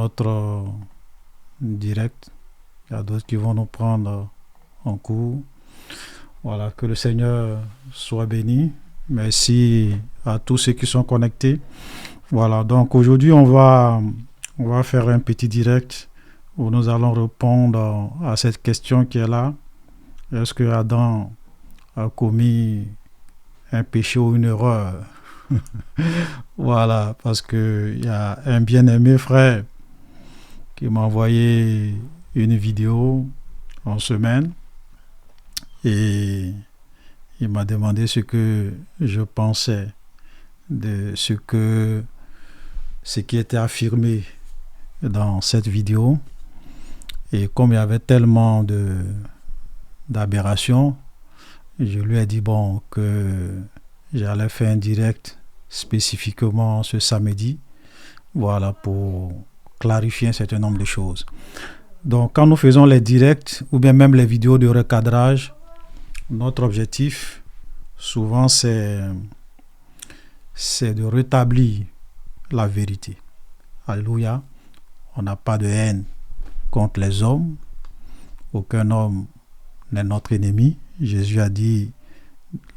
Notre direct. Il y a d'autres qui vont nous prendre en cours. Voilà, que le Seigneur soit béni. Merci à tous ceux qui sont connectés. Voilà, donc aujourd'hui, on va faire un petit direct où nous allons répondre à cette question qui est là. Est-ce que Adam a commis un péché ou une erreur? Voilà, parce qu'il y a un bien-aimé frère qui m'a envoyé une vidéo en semaine et il m'a demandé ce que je pensais de ce qui était affirmé dans cette vidéo. Et comme il y avait tellement d'aberrations, je lui ai dit bon que j'allais faire un direct spécifiquement ce samedi, voilà, pour clarifier un certain nombre de choses. Donc quand nous faisons les directs ou bien même les vidéos de recadrage, notre objectif souvent c'est de rétablir la vérité. Alléluia. On n'a pas de haine contre les hommes. Aucun homme n'est notre ennemi. Jésus a dit,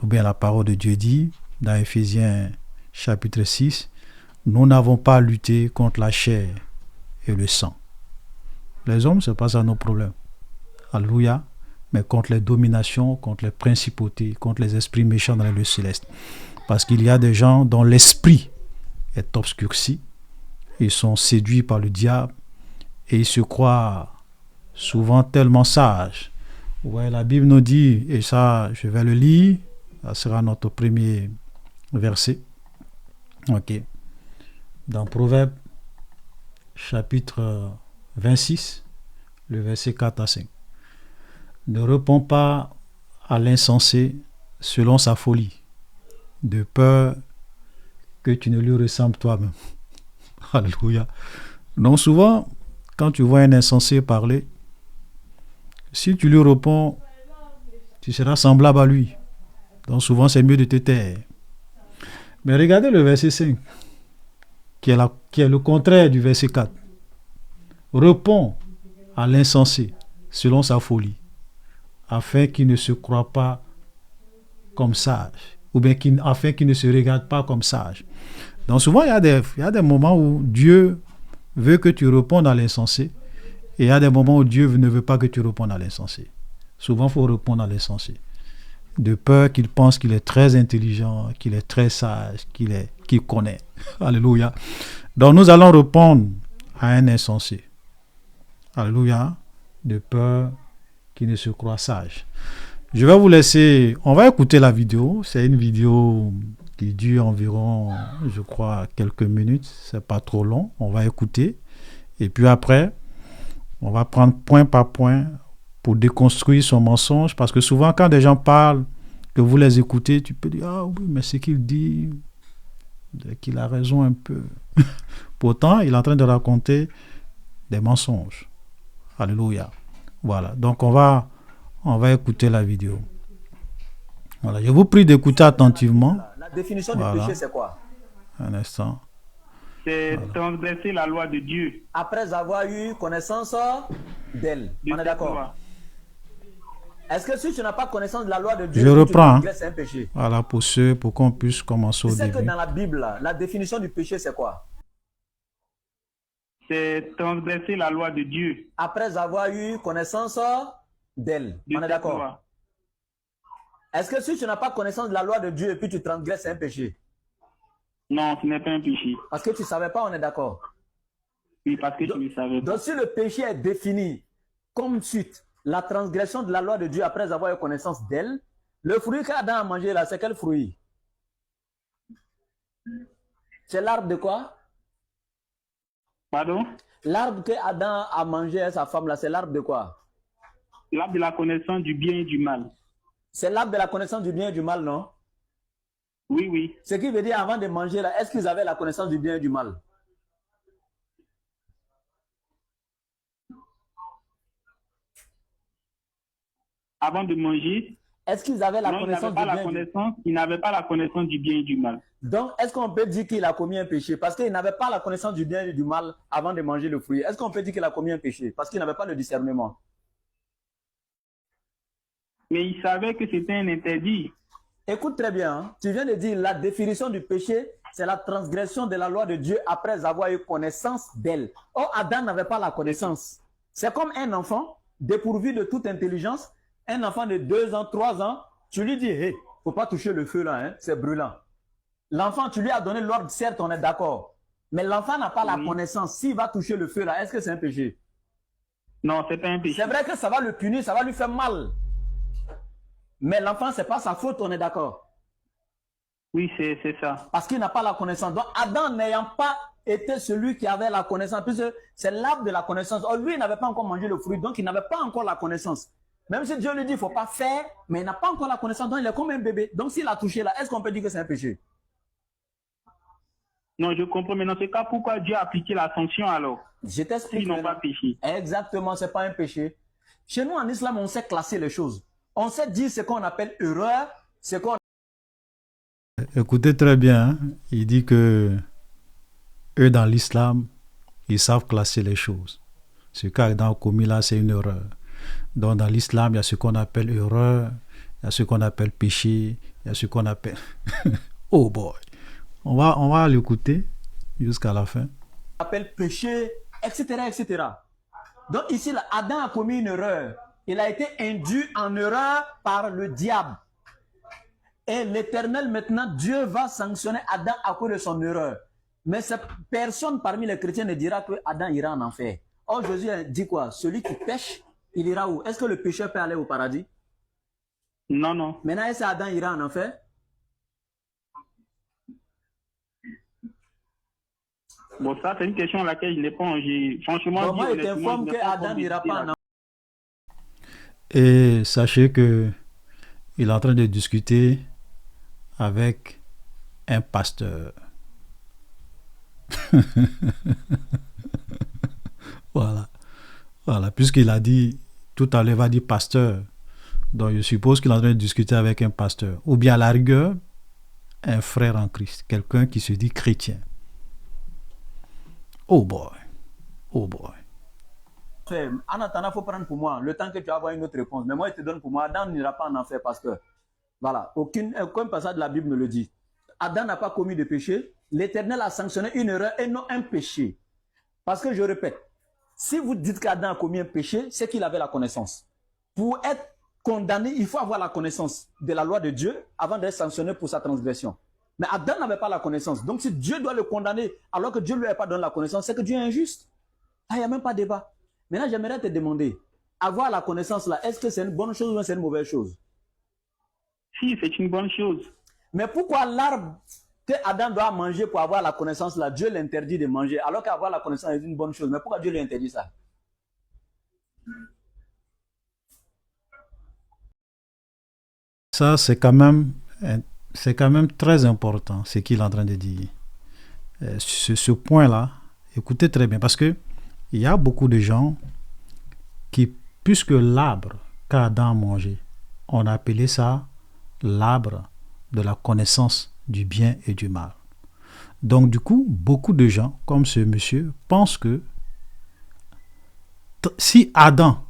ou bien la parole de Dieu dit, dans Éphésiens chapitre 6, nous n'avons pas à lutter contre la chair et le sang. Les hommes, ce n'est pas ça nos problèmes. Alléluia. Mais contre les dominations, contre les principautés, contre les esprits méchants dans les lieux célestes. Parce qu'il y a des gens dont l'esprit est obscurci. Ils sont séduits par le diable et ils se croient souvent tellement sages. Ouais, la Bible nous dit, et ça, je vais le lire, ça sera notre premier verset. Ok. Dans Proverbe, chapitre 26, le verset 4 à 5. Ne réponds pas à l'insensé selon sa folie, de peur que tu ne lui ressembles toi-même. Alléluia. Donc souvent, quand tu vois un insensé parler, si tu lui réponds, tu seras semblable à lui. Donc souvent, c'est mieux de te taire. Mais regardez le verset 5, qui est le contraire du verset 4. Réponds à l'insensé selon sa folie, afin qu'il ne se croie pas comme sage, ou bien afin qu'il ne se regarde pas comme sage. Donc souvent, il y a des moments où Dieu veut que tu répondes à l'insensé, et il y a des moments où Dieu ne veut pas que tu répondes à l'insensé. Souvent, il faut répondre à l'insensé. De peur qu'il pense qu'il est très intelligent, qu'il est très sage, qu'il connaît. Alléluia. Donc nous allons répondre à un insensé. Alléluia. De peur qu'il ne se croit sage. Je vais vous laisser, on va écouter la vidéo. C'est une vidéo qui dure environ, je crois, quelques minutes. C'est pas trop long. On va écouter. Et puis après, on va prendre point par point pour déconstruire son mensonge. Parce que souvent, quand des gens parlent, que vous les écoutez, tu peux dire, ah oui, mais ce qu'il dit, qu'il a raison un peu. Pourtant, il est en train de raconter des mensonges. Alléluia. Voilà. Donc, on va écouter la vidéo. Voilà. Je vous prie d'écouter attentivement. La définition du Voilà. péché, c'est quoi? Un instant. C'est transgresser la loi de Dieu. Après avoir eu connaissance d'elle. On est d'accord? Est-ce que si tu n'as pas connaissance de la loi de Dieu, je reprends. c'est un péché? Voilà, pour qu'on puisse commencer au début. Tu sais que dans la Bible, la définition du péché, c'est quoi? C'est transgresser la loi de Dieu. Après avoir eu connaissance d'elle. On est d'accord? Est-ce que si tu n'as pas connaissance de la loi de Dieu et puis tu transgresses, c'est un péché? Non, ce n'est pas un péché. Parce que tu ne savais pas, on est d'accord? Oui, parce que tu ne savais pas. Donc si le péché est défini comme suite, la transgression de la loi de Dieu après avoir eu connaissance d'elle, le fruit qu'Adam a mangé là, c'est quel fruit? C'est l'arbre de quoi? Pardon? L'arbre que Adam a mangé à sa femme là, c'est l'arbre de quoi? L'arbre de la connaissance du bien et du mal. C'est l'arbre de la connaissance du bien et du mal, non? Oui, oui. Ce qui veut dire avant de manger là, est-ce qu'ils avaient la connaissance du bien et du mal? Avant de manger, Est-ce qu'ils avaient la Non, connaissance du bien? Ils n'avaient pas la connaissance du bien et du mal. Donc, est-ce qu'on peut dire qu'il a commis un péché? Parce qu'il n'avait pas la connaissance du bien et du mal avant de manger le fruit. Est-ce qu'on peut dire qu'il a commis un péché? Parce qu'il n'avait pas le discernement. Mais ils savaient que c'était un interdit. Écoute très bien, hein. Tu viens de dire la définition du péché, c'est la transgression de la loi de Dieu après avoir eu connaissance d'elle. Or, Adam n'avait pas la connaissance. C'est comme un enfant dépourvu de toute intelligence, un enfant de 2 ans, 3 ans, tu lui dis, hey, faut pas toucher le feu là, hein, c'est brûlant. L'enfant, tu lui as donné l'ordre, certes, on est d'accord. Mais l'enfant n'a pas la connaissance. S'il va toucher le feu là, est-ce que c'est un péché? Non, c'est pas un péché. C'est vrai que ça va le punir, ça va lui faire mal. Mais l'enfant, c'est pas sa faute, on est d'accord. Oui, c'est ça. Parce qu'il n'a pas la connaissance. Donc, Adam n'ayant pas été celui qui avait la connaissance, puisque c'est l'arbre de la connaissance. Or, lui, il n'avait pas encore mangé le fruit, donc il n'avait pas encore la connaissance. Même si Dieu lui dit, il ne faut pas faire, mais il n'a pas encore la connaissance, donc il est comme un bébé. Donc, s'il a touché là, est-ce qu'on peut dire que c'est un péché? Non, je comprends. Mais dans ce cas, pourquoi Dieu a appliqué la sanction alors? Je t'explique. Ils n'ont pas péché. Exactement, ce n'est pas un péché. Chez nous, en islam, on sait classer les choses. On sait dire ce qu'on appelle erreur, ce qu'on... Écoutez très bien, hein. Il dit que eux, dans l'islam, ils savent classer les choses. Ce qu'Adam a commis là, c'est une erreur. Donc, dans l'islam, il y a ce qu'on appelle erreur, il y a ce qu'on appelle péché, il y a ce qu'on appelle... Oh boy! On va l'écouter jusqu'à la fin. On appelle péché, etc., etc. Donc ici, là, Adam a commis une erreur. Il a été induit en erreur par le diable. Et l'Éternel, maintenant, Dieu va sanctionner Adam à cause de son erreur. Mais personne parmi les chrétiens ne dira que Adam ira en enfer. Or, Jésus dit quoi? Celui qui pêche, il ira où? Est-ce que le pécheur peut aller au paradis? Non, non. Maintenant, est-ce que Adam ira en enfer? Bon, ça, c'est une question à laquelle je réponds. Franchement, bon, moi, je t'informe que Adam n'ira pas en enfer. Et sachez que il est en train de discuter avec un pasteur. Voilà, puisqu'il a dit tout à l'heure, il va dire pasteur. Donc je suppose qu'il est en train de discuter avec un pasteur. Ou bien à la rigueur, un frère en Christ, quelqu'un qui se dit chrétien. Oh boy. En attendant, il faut prendre pour moi le temps que tu vas avoir une autre réponse. Mais moi, je te donne pour moi. Adam n'ira pas en enfer parce que, voilà, aucun passage de la Bible ne le dit. Adam n'a pas commis de péché. L'Éternel a sanctionné une erreur et non un péché. Parce que je répète, si vous dites qu'Adam a commis un péché, c'est qu'il avait la connaissance. Pour être condamné, il faut avoir la connaissance de la loi de Dieu avant d'être sanctionné pour sa transgression. Mais Adam n'avait pas la connaissance. Donc si Dieu doit le condamner alors que Dieu ne lui a pas donné la connaissance, c'est que Dieu est injuste. Ah, il n'y a même pas de débat. Maintenant, j'aimerais te demander, avoir la connaissance là, est-ce que c'est une bonne chose ou c'est une mauvaise chose? Si, c'est une bonne chose. Mais pourquoi l'arbre que Adam doit manger pour avoir la connaissance là, Dieu l'interdit de manger, alors qu'avoir la connaissance est une bonne chose? Mais pourquoi Dieu lui interdit ça? Ça, c'est quand même très important, ce qu'il est en train de dire. Ce point-là, écoutez très bien, parce que il y a beaucoup de gens qui, puisque l'arbre qu'Adam a mangé, on a appelé ça l'arbre de la connaissance du bien et du mal. Donc du coup, beaucoup de gens, comme ce monsieur, pensent que si Adam,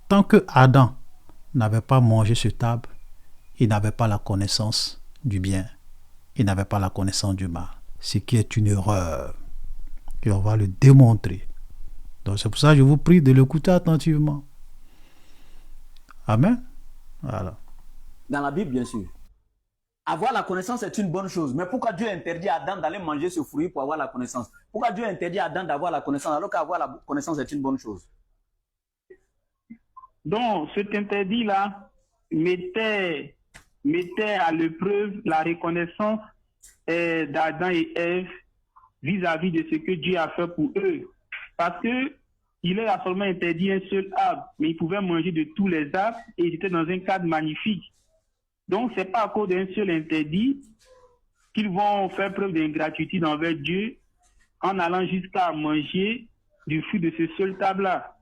tant que Adam n'avait pas mangé cet arbre, il n'avait pas la connaissance du bien, il n'avait pas la connaissance du mal, ce qui est une erreur. Et on va le démontrer. Donc c'est pour ça que je vous prie de l'écouter attentivement. Amen. Voilà. Dans la Bible, bien sûr. Avoir la connaissance est une bonne chose. Mais pourquoi Dieu interdit à Adam d'aller manger ce fruit pour avoir la connaissance? Pourquoi Dieu interdit à Adam d'avoir la connaissance alors qu'avoir la connaissance est une bonne chose? Donc, cet interdit-là mettait à l'épreuve la reconnaissance d'Adam et Ève vis-à-vis de ce que Dieu a fait pour eux. Parce que il leur a seulement interdit un seul arbre, mais ils pouvaient manger de tous les arbres et ils étaient dans un cadre magnifique. Donc, ce n'est pas à cause d'un seul interdit qu'ils vont faire preuve d'ingratitude envers Dieu en allant jusqu'à manger du fruit de ce seul arbre-là.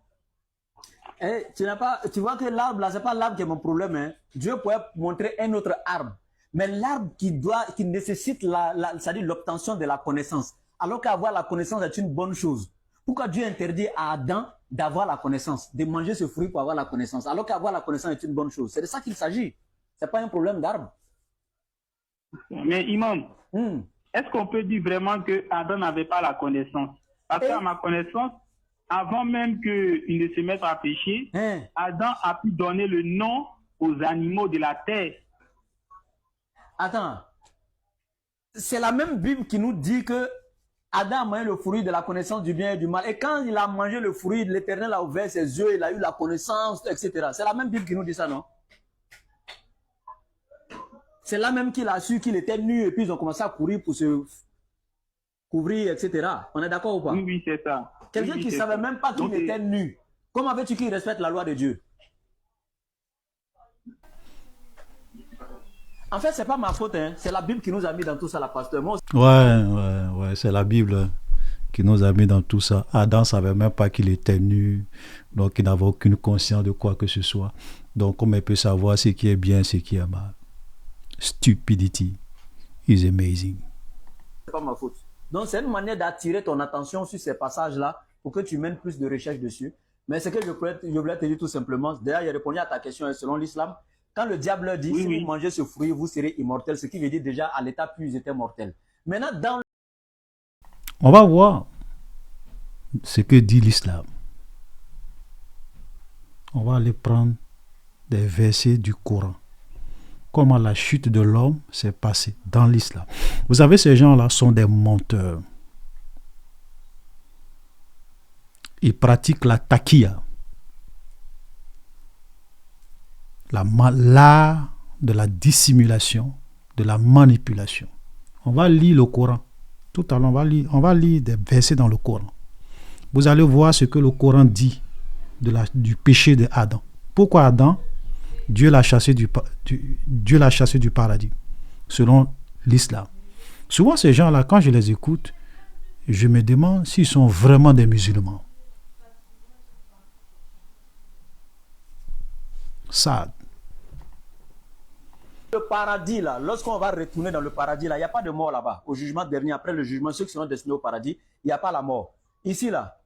Eh, tu vois que l'arbre là, c'est pas l'arbre qui est mon problème. Hein. Dieu pourrait montrer un autre arbre. Mais l'arbre qui nécessite c'est-à-dire l'obtention de la connaissance. Alors qu'avoir la connaissance est une bonne chose. Pourquoi Dieu interdit à Adam d'avoir la connaissance, de manger ce fruit pour avoir la connaissance, alors qu'avoir la connaissance est une bonne chose? C'est de ça qu'il s'agit. C'est pas un problème d'arbre. Mais Imam, est-ce qu'on peut dire vraiment que Adam n'avait pas la connaissance? Parce qu'à ma connaissance, avant même qu'il ne se mette à pécher, Adam a pu donner le nom aux animaux de la terre. Attends, c'est la même Bible qui nous dit que Adam a mangé le fruit de la connaissance du bien et du mal. Et quand il a mangé le fruit, l'Éternel a ouvert ses yeux, il a eu la connaissance, etc. C'est la même Bible qui nous dit ça, non? C'est là même qu'il a su qu'il était nu et puis ils ont commencé à courir pour se couvrir, etc. On est d'accord ou pas? Oui, c'est ça. Quelqu'un qui ne savait même pas qu'il était nu. Comment veux-tu qu'il respecte la loi de Dieu? En fait, c'est pas ma faute, hein. C'est la Bible qui nous a mis dans tout ça, la pasteur. Moi aussi. Ouais, c'est la Bible qui nous a mis dans tout ça. Adam ne savait même pas qu'il était nu, donc il n'avait aucune conscience de quoi que ce soit. Donc, comment il peut savoir ce qui est bien, ce qui est mal? Stupidity is amazing. C'est pas ma faute. Donc, c'est une manière d'attirer ton attention sur ces passages-là pour que tu mènes plus de recherches dessus. Mais ce que je voulais te dire tout simplement, d'ailleurs, il a répondu à ta question selon l'islam. Quand le diable leur dit, si vous mangez ce fruit, vous serez immortel, ce qui veut dire déjà à l'état plus, ils étaient mortels. Maintenant, on va voir ce que dit l'islam. On va aller prendre des versets du Coran. Comment la chute de l'homme s'est passée dans l'islam. Vous savez, ces gens-là sont des menteurs. Ils pratiquent la taqiya. L'art de la dissimulation, de la manipulation. On va lire le Coran. Tout à l'heure, on va lire des versets dans le Coran. Vous allez voir ce que le Coran dit du péché d'Adam. Pourquoi Adam, Dieu l'a chassé du paradis, selon l'islam. Souvent, ces gens-là, quand je les écoute, je me demande s'ils sont vraiment des musulmans. Sad. Le paradis, là, lorsqu'on va retourner dans le paradis, là, il n'y a pas de mort là-bas. Au jugement dernier, après le jugement, ceux qui seront destinés au paradis, il n'y a pas la mort. Ici, là,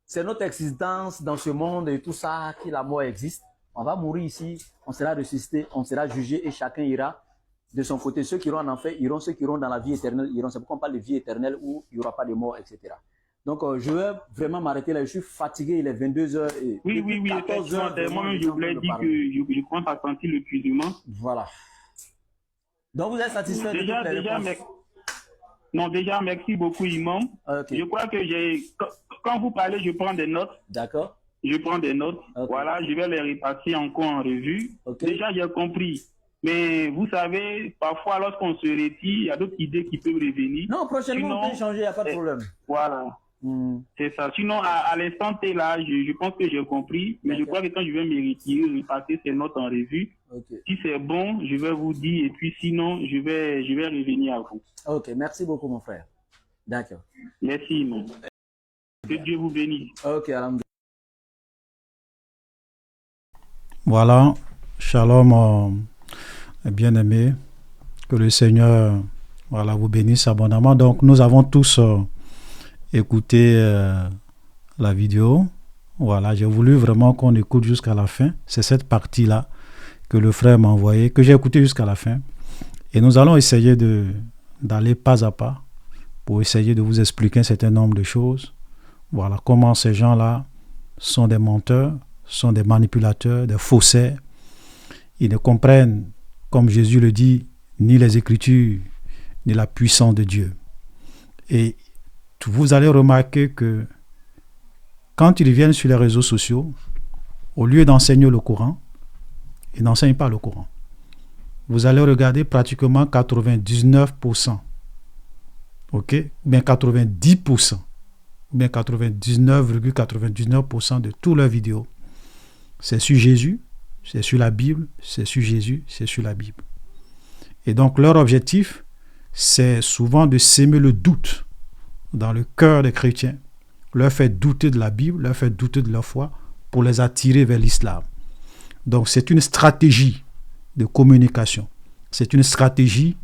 c'est notre existence dans ce monde et tout ça, que la mort existe. On va mourir ici, on sera ressuscité, on sera jugé et chacun ira de son côté. Ceux qui iront en enfer iront, ceux qui iront dans la vie éternelle iront. C'est pourquoi on parle de vie éternelle où il n'y aura pas de mort, etc. Donc, je vais vraiment m'arrêter là. Je suis fatigué, il est 22h. Oui, effectivement. Moi-même, je voulais dire que je compte à sentir l'épuisement. Voilà. Donc, vous êtes satisfait de toutes les réponses? Déjà, merci beaucoup, Imam. Okay. Je crois que quand vous parlez, je prends des notes. D'accord. Je prends des notes. Okay. Voilà, je vais les repasser encore en revue. Okay. Déjà, j'ai compris. Mais vous savez, parfois, lorsqu'on se retire, il y a d'autres idées qui peuvent revenir. Non, prochainement, on peut changer, il n'y a pas de problème. Voilà. C'est ça. Sinon, à l'instant T, là, je pense que j'ai compris. Mais je crois que quand je vais me retirer, repasser ces notes en revue, si c'est bon, je vais vous dire. Et puis sinon, je vais revenir à vous. Ok, merci beaucoup, mon frère. D'accord. Merci, mon. Que Dieu vous bénisse. Ok, alhamdoulilah. Voilà. Shalom, bien-aimés. Que le Seigneur vous bénisse abondamment. Donc, nous avons tous écouté la vidéo. Voilà, j'ai voulu vraiment qu'on écoute jusqu'à la fin. C'est cette partie-là que le frère m'a envoyé, que j'ai écouté jusqu'à la fin. Et nous allons essayer d'aller pas à pas pour essayer de vous expliquer un certain nombre de choses. Voilà, comment ces gens-là sont des menteurs, sont des manipulateurs, des faussaires. Ils ne comprennent, comme Jésus le dit, ni les Écritures, ni la puissance de Dieu. Et vous allez remarquer que quand ils viennent sur les réseaux sociaux, au lieu d'enseigner le Coran, ils n'enseignent pas le Coran. Vous allez regarder pratiquement 99%, ok, bien 90%, bien 99,99% de toutes leurs vidéos. C'est sur Jésus, c'est sur la Bible, c'est sur Jésus, c'est sur la Bible. Et donc leur objectif, c'est souvent de s'aimer le doute dans le cœur des chrétiens, leur faire douter de la Bible, leur faire douter de leur foi, pour les attirer vers l'islam. Donc c'est une stratégie de communication. C'est une stratégie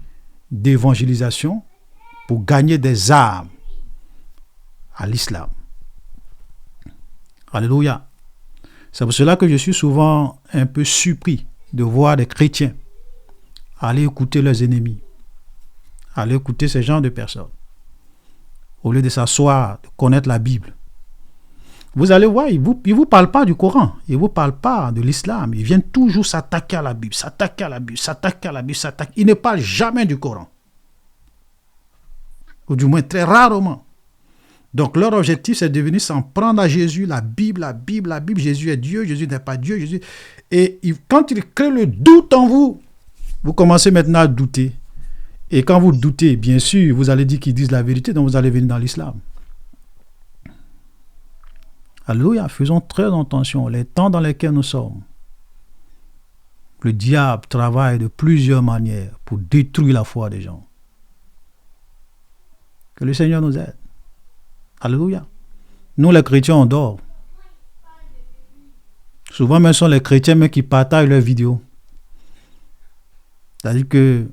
d'évangélisation pour gagner des âmes à l'islam. Alléluia. C'est pour cela que je suis souvent un peu surpris de voir des chrétiens aller écouter leurs ennemis, aller écouter ces genres de personnes, au lieu de s'asseoir, de connaître la Bible. Vous allez voir, ils ne vous parlent pas du Coran, ils ne vous parlent pas de l'islam. Ils viennent toujours s'attaquer à la Bible, s'attaquer à la Bible, s'attaquer à la Bible, s'attaquer. Ils ne parlent jamais du Coran. Ou du moins très rarement. Donc leur objectif, c'est de venir s'en prendre à Jésus, la Bible, la Bible, la Bible. Jésus est Dieu, Jésus n'est pas Dieu. Jésus... Et quand ils créent le doute en vous, vous commencez maintenant à douter. Et quand vous doutez, bien sûr, vous allez dire qu'ils disent la vérité, donc vous allez venir dans l'islam. Alléluia, faisons très attention. Les temps dans lesquels nous sommes, le diable travaille de plusieurs manières pour détruire la foi des gens. Que le Seigneur nous aide. Alléluia. Nous, les chrétiens, on dort. Souvent, même ce sont les chrétiens même qui partagent leurs vidéos. C'est-à-dire que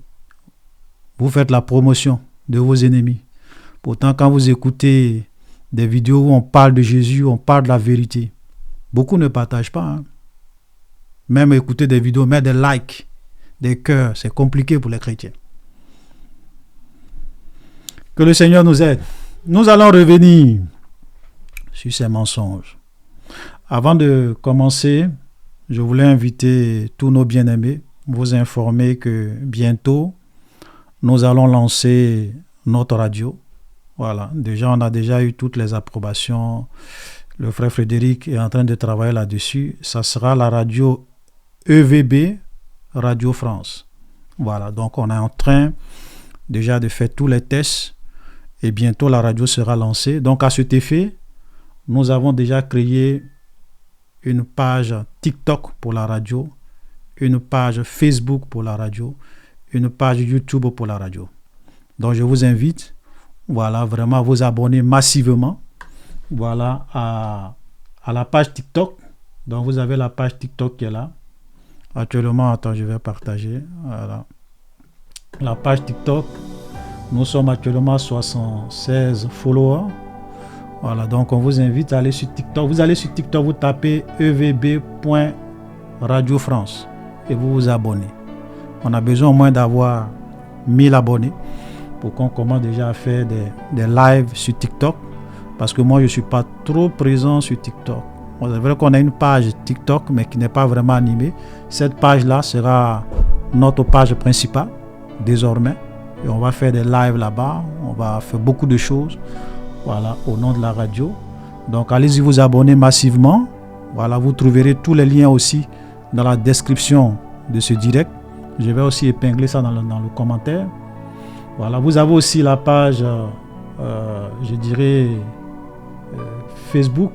vous faites la promotion de vos ennemis. Pourtant, quand vous écoutez des vidéos où on parle de Jésus, on parle de la vérité, beaucoup ne partagent pas. Hein. Même écouter des vidéos, mettre des likes, des cœurs, c'est compliqué pour les chrétiens. Que le Seigneur nous aide. Nous allons revenir sur ces mensonges. Avant de commencer, je voulais inviter tous nos bien-aimés, vous informer que bientôt, nous allons lancer notre radio. Voilà, déjà, on a déjà eu toutes les approbations. Le frère Frédéric est en train de travailler là-dessus. Ça sera la radio EVB, Radio France. Voilà, donc on est en train déjà de faire tous les tests et bientôt la radio sera lancée. Donc à cet effet, nous avons déjà créé une page TikTok pour la radio, une page Facebook pour la radio, une page YouTube pour la radio. Donc je vous invite, voilà, vraiment à vous abonner massivement, voilà, à la page TikTok. Donc vous avez la page TikTok qui est là. Actuellement, attends, je vais partager. Voilà. La page TikTok, nous sommes actuellement à 76 followers. Voilà, donc on vous invite à aller sur TikTok. Vous allez sur TikTok, vous tapez evb.radiofrance et vous vous abonnez. On a besoin au moins d'avoir 1000 abonnés pour qu'on commence déjà à faire des lives sur TikTok. Parce que moi, je ne suis pas trop présent sur TikTok. Bon, c'est vrai qu'on a une page TikTok, mais qui n'est pas vraiment animée. Cette page-là sera notre page principale, désormais. Et on va faire des lives là-bas. On va faire beaucoup de choses. Voilà, au nom de la radio. Donc, allez-y vous abonner massivement. Voilà, vous trouverez tous les liens aussi dans la description de ce direct. Je vais aussi épingler ça dans le commentaire. Voilà, vous avez aussi la page, je dirais, Facebook.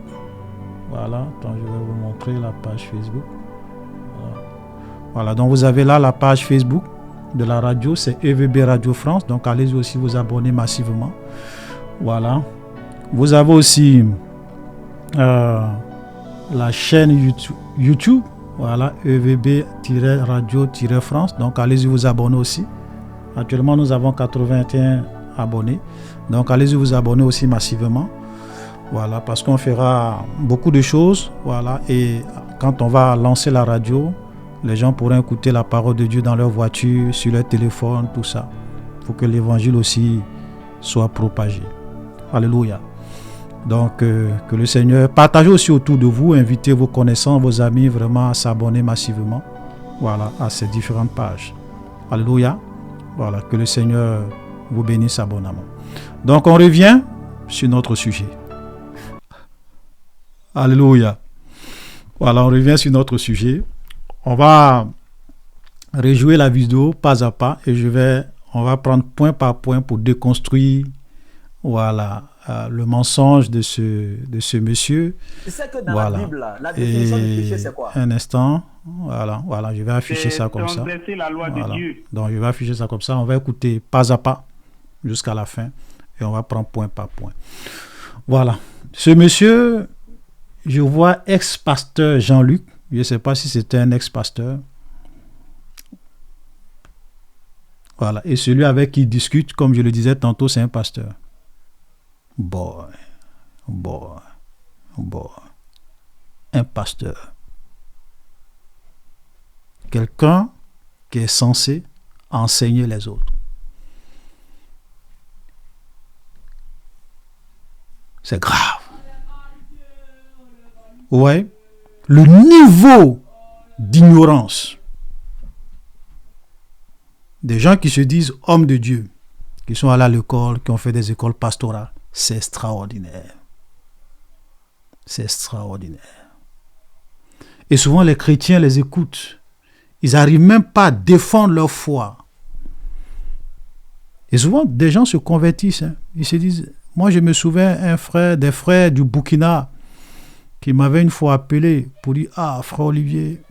Voilà, attends, je vais vous montrer la page Facebook. Voilà, donc vous avez là la page Facebook de la radio, c'est EVB Radio France. Donc, allez-y aussi vous abonner massivement. Voilà. Vous avez aussi la chaîne YouTube. Voilà, EVB-radio-France. Donc, allez-y vous abonner aussi. Actuellement, nous avons 81 abonnés. Donc, allez-y vous abonner aussi massivement. Voilà, parce qu'on fera beaucoup de choses. Voilà, et quand on va lancer la radio, les gens pourront écouter la parole de Dieu dans leur voiture, sur leur téléphone, tout ça. Il faut que l'évangile aussi soit propagé. Alléluia. Donc, que le Seigneur partagez aussi autour de vous, invitez vos connaissances, vos amis vraiment à s'abonner massivement, voilà, à ces différentes pages. Alléluia. Voilà, que le Seigneur vous bénisse abondamment. Donc, on revient sur notre sujet. Alléluia. Voilà, on revient sur notre sujet. On va rejouer la vidéo pas à pas et on va prendre point par point pour déconstruire, voilà, le mensonge de ce monsieur. Tu sais que dans voilà. la Bible, la définition du péché, c'est quoi? Un instant, voilà, je vais afficher ça comme ça. La loi voilà. de Dieu. Donc je vais afficher ça comme ça. On va écouter pas à pas jusqu'à la fin et on va prendre point par point. Voilà. Ce monsieur, je vois ex-pasteur Jean-Luc. Je ne sais pas si c'était un ex-pasteur. Voilà. Et celui avec qui il discute, comme je le disais tantôt, c'est un pasteur. Boy. Un pasteur. Quelqu'un qui est censé enseigner les autres. C'est grave. Ouais. Le niveau d'ignorance des gens qui se disent hommes de Dieu, qui sont allés à l'école, qui ont fait des écoles pastorales, c'est extraordinaire. C'est extraordinaire. Et souvent les chrétiens les écoutent. Ils n'arrivent même pas à défendre leur foi. Et souvent des gens se convertissent. Ils se disent, moi je me souviens des frères du Burkina qui m'avaient une fois appelé pour dire, ah frère Olivier,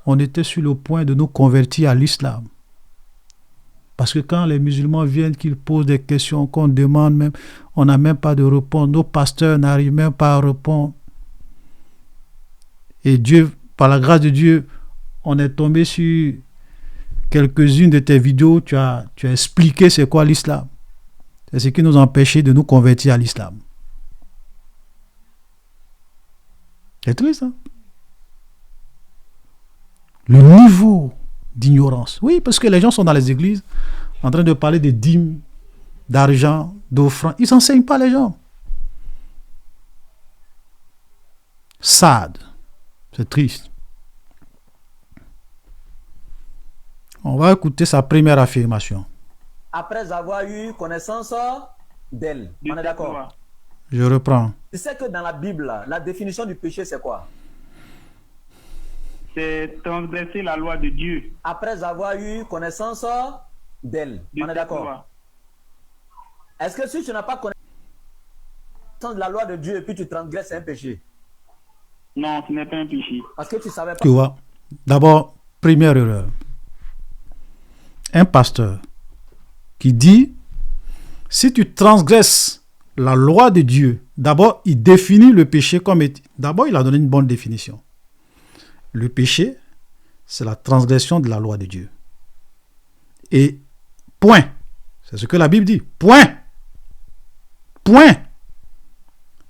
on était sur le point de nous convertir à l'islam. Parce que quand les musulmans viennent, qu'ils posent des questions, qu'on demande même, on n'a même pas de réponse. Nos pasteurs n'arrivent même pas à répondre. Et Dieu, par la grâce de Dieu, on est tombé sur quelques-unes de tes vidéos. Tu as expliqué c'est quoi l'islam. C'est ce qui nous a empêchés de nous convertir à l'islam. C'est triste, hein? Le niveau d'ignorance. Oui, parce que les gens sont dans les églises en train de parler de dîmes, d'argent, d'offrandes. Ils n'enseignent pas les gens. Sad. C'est triste. On va écouter sa première affirmation. Après avoir eu connaissance d'elle. On est d'accord? Je reprends. Tu sais que dans la Bible, la définition du péché, c'est quoi? C'est transgresser la loi de Dieu. Après avoir eu connaissance d'elle. On est d'accord? Est-ce que si tu n'as pas connaissance de la loi de Dieu et puis tu transgresses, c'est un péché? Non, ce n'est pas un péché. Parce que tu ne savais pas. Tu vois, d'abord, première erreur. Un pasteur qui dit, si tu transgresses la loi de Dieu, d'abord, il définit le péché comme... D'abord, il a donné une bonne définition. Le péché, c'est la transgression de la loi de Dieu. Et point. C'est ce que la Bible dit. Point. Point.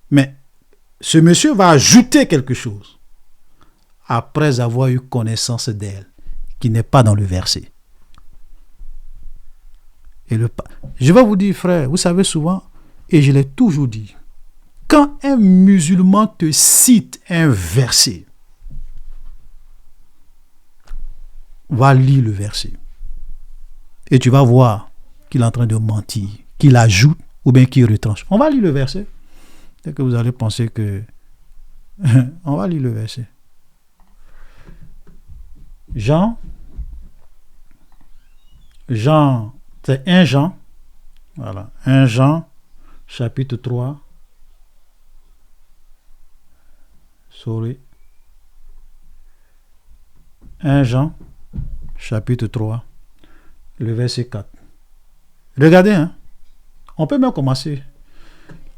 Mais ce monsieur va ajouter quelque chose après avoir eu connaissance d'elle, qui n'est pas dans le verset. Et je vais vous dire, frère, vous savez souvent, et je l'ai toujours dit, quand un musulman te cite un verset, va lire le verset. Et tu vas voir qu'il est en train de mentir, qu'il ajoute ou bien qu'il retranche. On va lire le verset. Dès que vous allez penser que... On va lire le verset. Jean, c'est 1 Jean. Voilà. 1 Jean, chapitre 3. Sorry. 1 Jean, chapitre 3, le verset 4. Regardez, hein. On peut même commencer.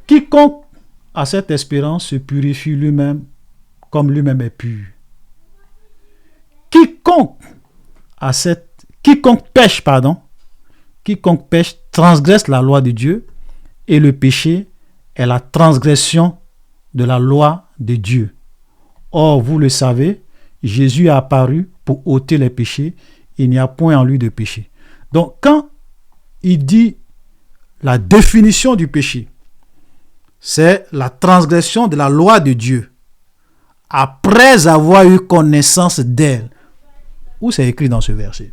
Quiconque a cette espérance se purifie lui-même comme lui-même est pur. Quiconque pêche transgresse la loi de Dieu, et le péché est la transgression de la loi de Dieu. Or, vous le savez, Jésus est apparu pour ôter les péchés. Il n'y a point en lui de péché. Donc, quand il dit la définition du péché, c'est la transgression de la loi de Dieu après avoir eu connaissance d'elle. Où c'est écrit dans ce verset?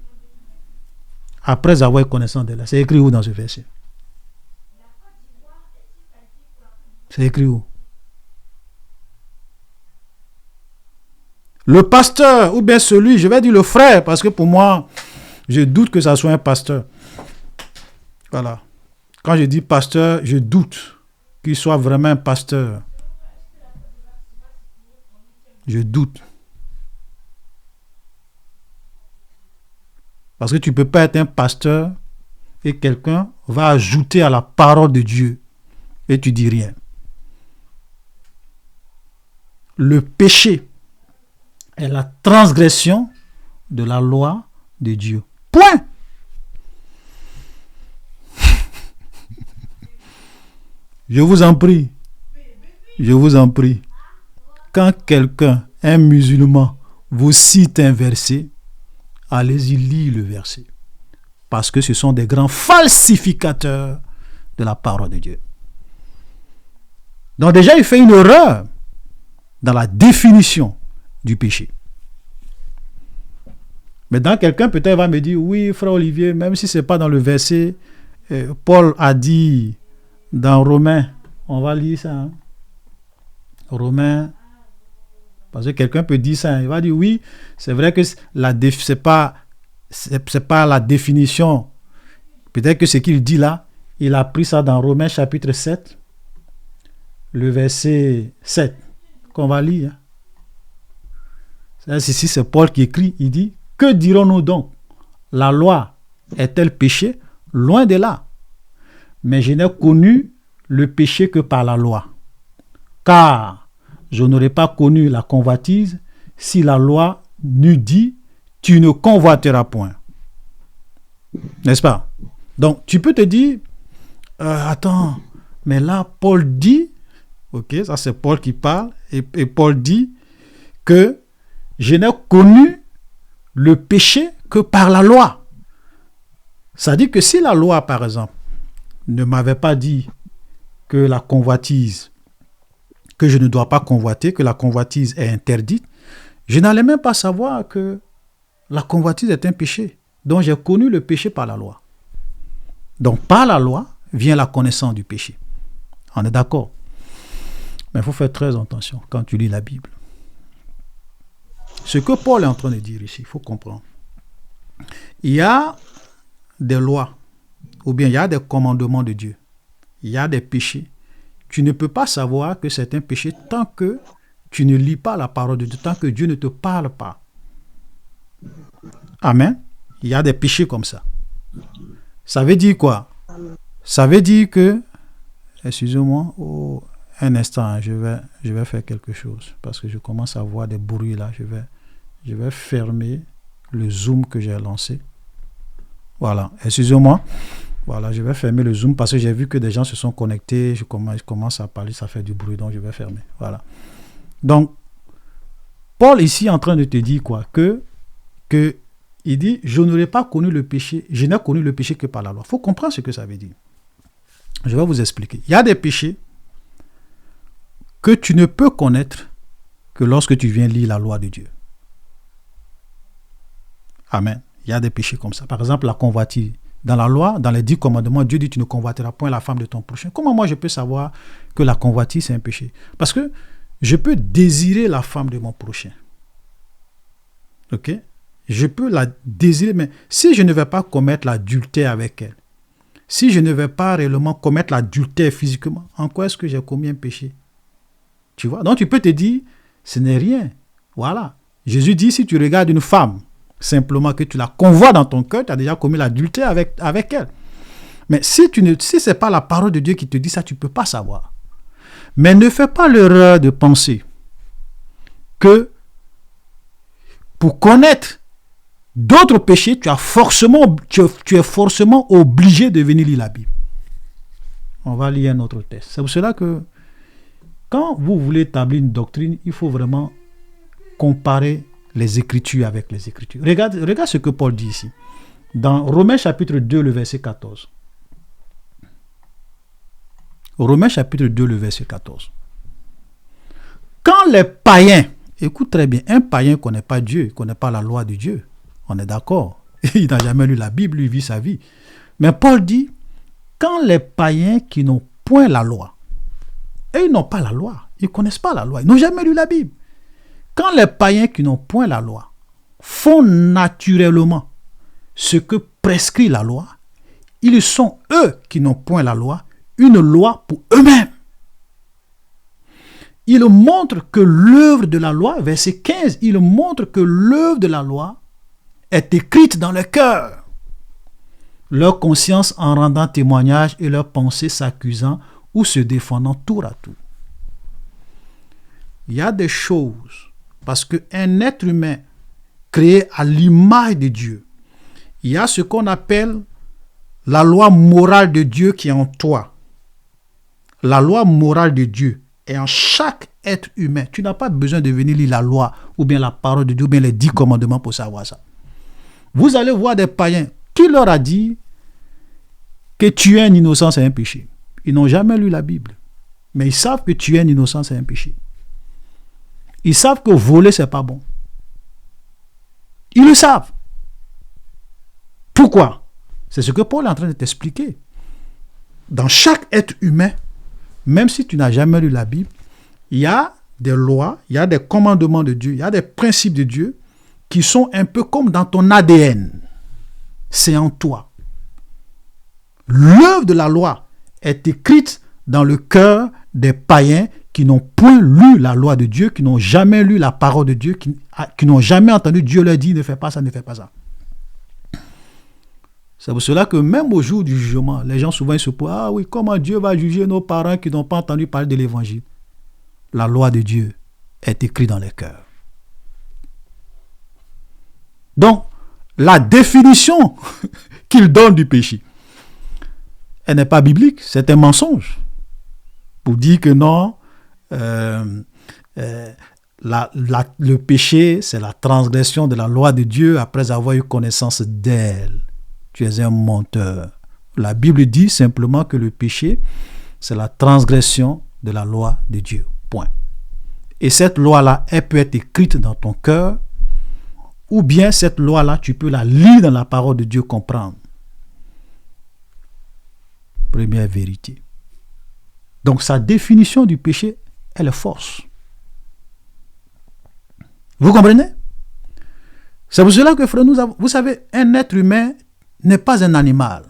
Après avoir eu connaissance d'elle. C'est écrit où dans ce verset? C'est écrit où? Le pasteur, ou bien celui, je vais dire le frère, parce que pour moi, je doute que ça soit un pasteur. Voilà. Quand je dis pasteur, je doute qu'il soit vraiment un pasteur. Je doute. Parce que tu ne peux pas être un pasteur et quelqu'un va ajouter à la parole de Dieu et tu dis rien. le péché est la transgression de la loi de Dieu. Point. Je vous en prie. Quand quelqu'un, un musulman, vous cite un verset, allez-y lire le verset. Parce que ce sont des grands falsificateurs de la parole de Dieu. Donc déjà, il fait une erreur dans la définition du péché. Maintenant, quelqu'un peut-être va me dire, oui, frère Olivier, même si ce n'est pas dans le verset, Paul a dit dans Romains, on va lire ça, hein? Romains, parce que quelqu'un peut dire ça, il va dire, oui, c'est vrai que c'est pas la définition. Peut-être que ce qu'il dit là, il a pris ça dans Romains chapitre 7, le verset 7, qu'on va lire. Ici, c'est Paul qui écrit, il dit, que dirons-nous donc? La loi est-elle péché? Loin de là. Mais je n'ai connu le péché que par la loi. Car je n'aurais pas connu la convoitise si la loi n'eût dit, tu ne convoiteras point. N'est-ce pas? Donc, tu peux te dire, attends, mais là, Paul dit, ok, ça c'est Paul qui parle, et Paul dit que je n'ai connu le péché que par la loi. Ça dit que si la loi, par exemple, ne m'avait pas dit que la convoitise, que je ne dois pas convoiter, que la convoitise est interdite, je n'allais même pas savoir que la convoitise est un péché. Donc j'ai connu le péché par la loi. Donc par la loi vient la connaissance du péché. On est d'accord? Mais il faut faire très attention quand tu lis la Bible. Ce que Paul est en train de dire ici, il faut comprendre. Il y a des lois, ou bien il y a des commandements de Dieu. Il y a des péchés. Tu ne peux pas savoir que c'est un péché tant que tu ne lis pas la parole de Dieu, tant que Dieu ne te parle pas. Amen. Il y a des péchés comme ça. Ça veut dire quoi? Ça veut dire que, excusez-moi, un instant, je vais faire quelque chose parce que je commence à voir des bruits là. Je vais fermer le zoom que j'ai lancé. Voilà, excusez-moi. Voilà, je vais fermer le zoom parce que j'ai vu que des gens se sont connectés. Je commence à parler, ça fait du bruit, donc je vais fermer. Voilà. Donc, Paul ici est en train de te dire quoi? Que il dit, je n'aurais pas connu le péché, je n'ai connu le péché que par la loi. Il faut comprendre ce que ça veut dire. Je vais vous expliquer. Il y a des péchés que tu ne peux connaître que lorsque tu viens lire la loi de Dieu. Amen. Il y a des péchés comme ça. Par exemple, la convoitise. Dans la loi, dans les 10 commandements, Dieu dit tu ne convoiteras point la femme de ton prochain. Comment moi je peux savoir que la convoitise c'est un péché? Parce que je peux désirer la femme de mon prochain. Ok? Je peux la désirer, mais si je ne vais pas commettre l'adultère avec elle, si je ne vais pas réellement commettre l'adultère physiquement, en quoi est-ce que j'ai commis un péché? Tu vois? Donc tu peux te dire, ce n'est rien. Voilà. Jésus dit, si tu regardes une femme, simplement que tu la convoites dans ton cœur, tu as déjà commis l'adultère avec elle. Mais si ce n'est pas la parole de Dieu qui te dit ça, tu ne peux pas savoir. Mais ne fais pas l'erreur de penser que pour connaître d'autres péchés, tu es forcément obligé de venir lire la Bible. On va lire un autre texte. C'est pour cela que quand vous voulez établir une doctrine, il faut vraiment comparer les Écritures avec les Écritures. Regarde ce que Paul dit ici. Dans Romains chapitre 2, le verset 14. Romains chapitre 2, le verset 14. Quand les païens, écoute très bien, un païen ne connaît pas Dieu, ne connaît pas la loi de Dieu. On est d'accord. Il n'a jamais lu la Bible, lui vit sa vie. Mais Paul dit, quand les païens qui n'ont point la loi, et ils n'ont pas la loi, ils ne connaissent pas la loi, ils n'ont jamais lu la Bible. Quand les païens qui n'ont point la loi font naturellement ce que prescrit la loi, ils sont eux qui n'ont point la loi, une loi pour eux-mêmes. Il montre que l'œuvre de la loi, verset 15, il montre que l'œuvre de la loi est écrite dans leur cœur. Leur conscience en rendant témoignage et leur pensée s'accusant ou se défendant tour à tour. il y a des choses, parce qu'un être humain créé à l'image de Dieu, il y a ce qu'on appelle la loi morale de Dieu qui est en toi. La loi morale de Dieu est en chaque être humain. Tu n'as pas besoin de venir lire la loi ou bien la parole de Dieu ou bien les 10 commandements pour savoir ça. Vous allez voir des païens. Qui leur a dit que tuer un innocent c'est un péché? Ils n'ont jamais lu la Bible. Mais ils savent que tuer un innocent c'est un péché. Ils savent que voler c'est pas bon. Ils le savent. Pourquoi? C'est ce que Paul est en train de t'expliquer. Dans chaque être humain, même si tu n'as jamais lu la Bible, il y a des lois, il y a des commandements de Dieu, il y a des principes de Dieu qui sont un peu comme dans ton ADN. C'est en toi. L'œuvre de la loi est écrite dans le cœur des païens qui n'ont point lu la loi de Dieu, qui n'ont jamais lu la parole de Dieu, qui n'ont jamais entendu Dieu leur dire ne fais pas ça, ne fais pas ça. C'est pour cela que même au jour du jugement, les gens souvent se posent, ah oui, comment Dieu va juger nos parents qui n'ont pas entendu parler de l'évangile? La loi de Dieu est écrite dans les cœurs. Donc, la définition qu'il donne du péché, elle n'est pas biblique, c'est un mensonge. Pour dire que non, le péché, c'est la transgression de la loi de Dieu après avoir eu connaissance d'elle. Tu es un menteur. La Bible dit simplement que le péché, c'est la transgression de la loi de Dieu. Point. Et cette loi-là, elle peut être écrite dans ton cœur, ou bien cette loi-là, tu peux la lire dans la parole de Dieu, comprendre. Première vérité. Donc sa définition du péché, elle est fausse. Vous comprenez? C'est pour cela que, frère, vous savez, un être humain n'est pas un animal.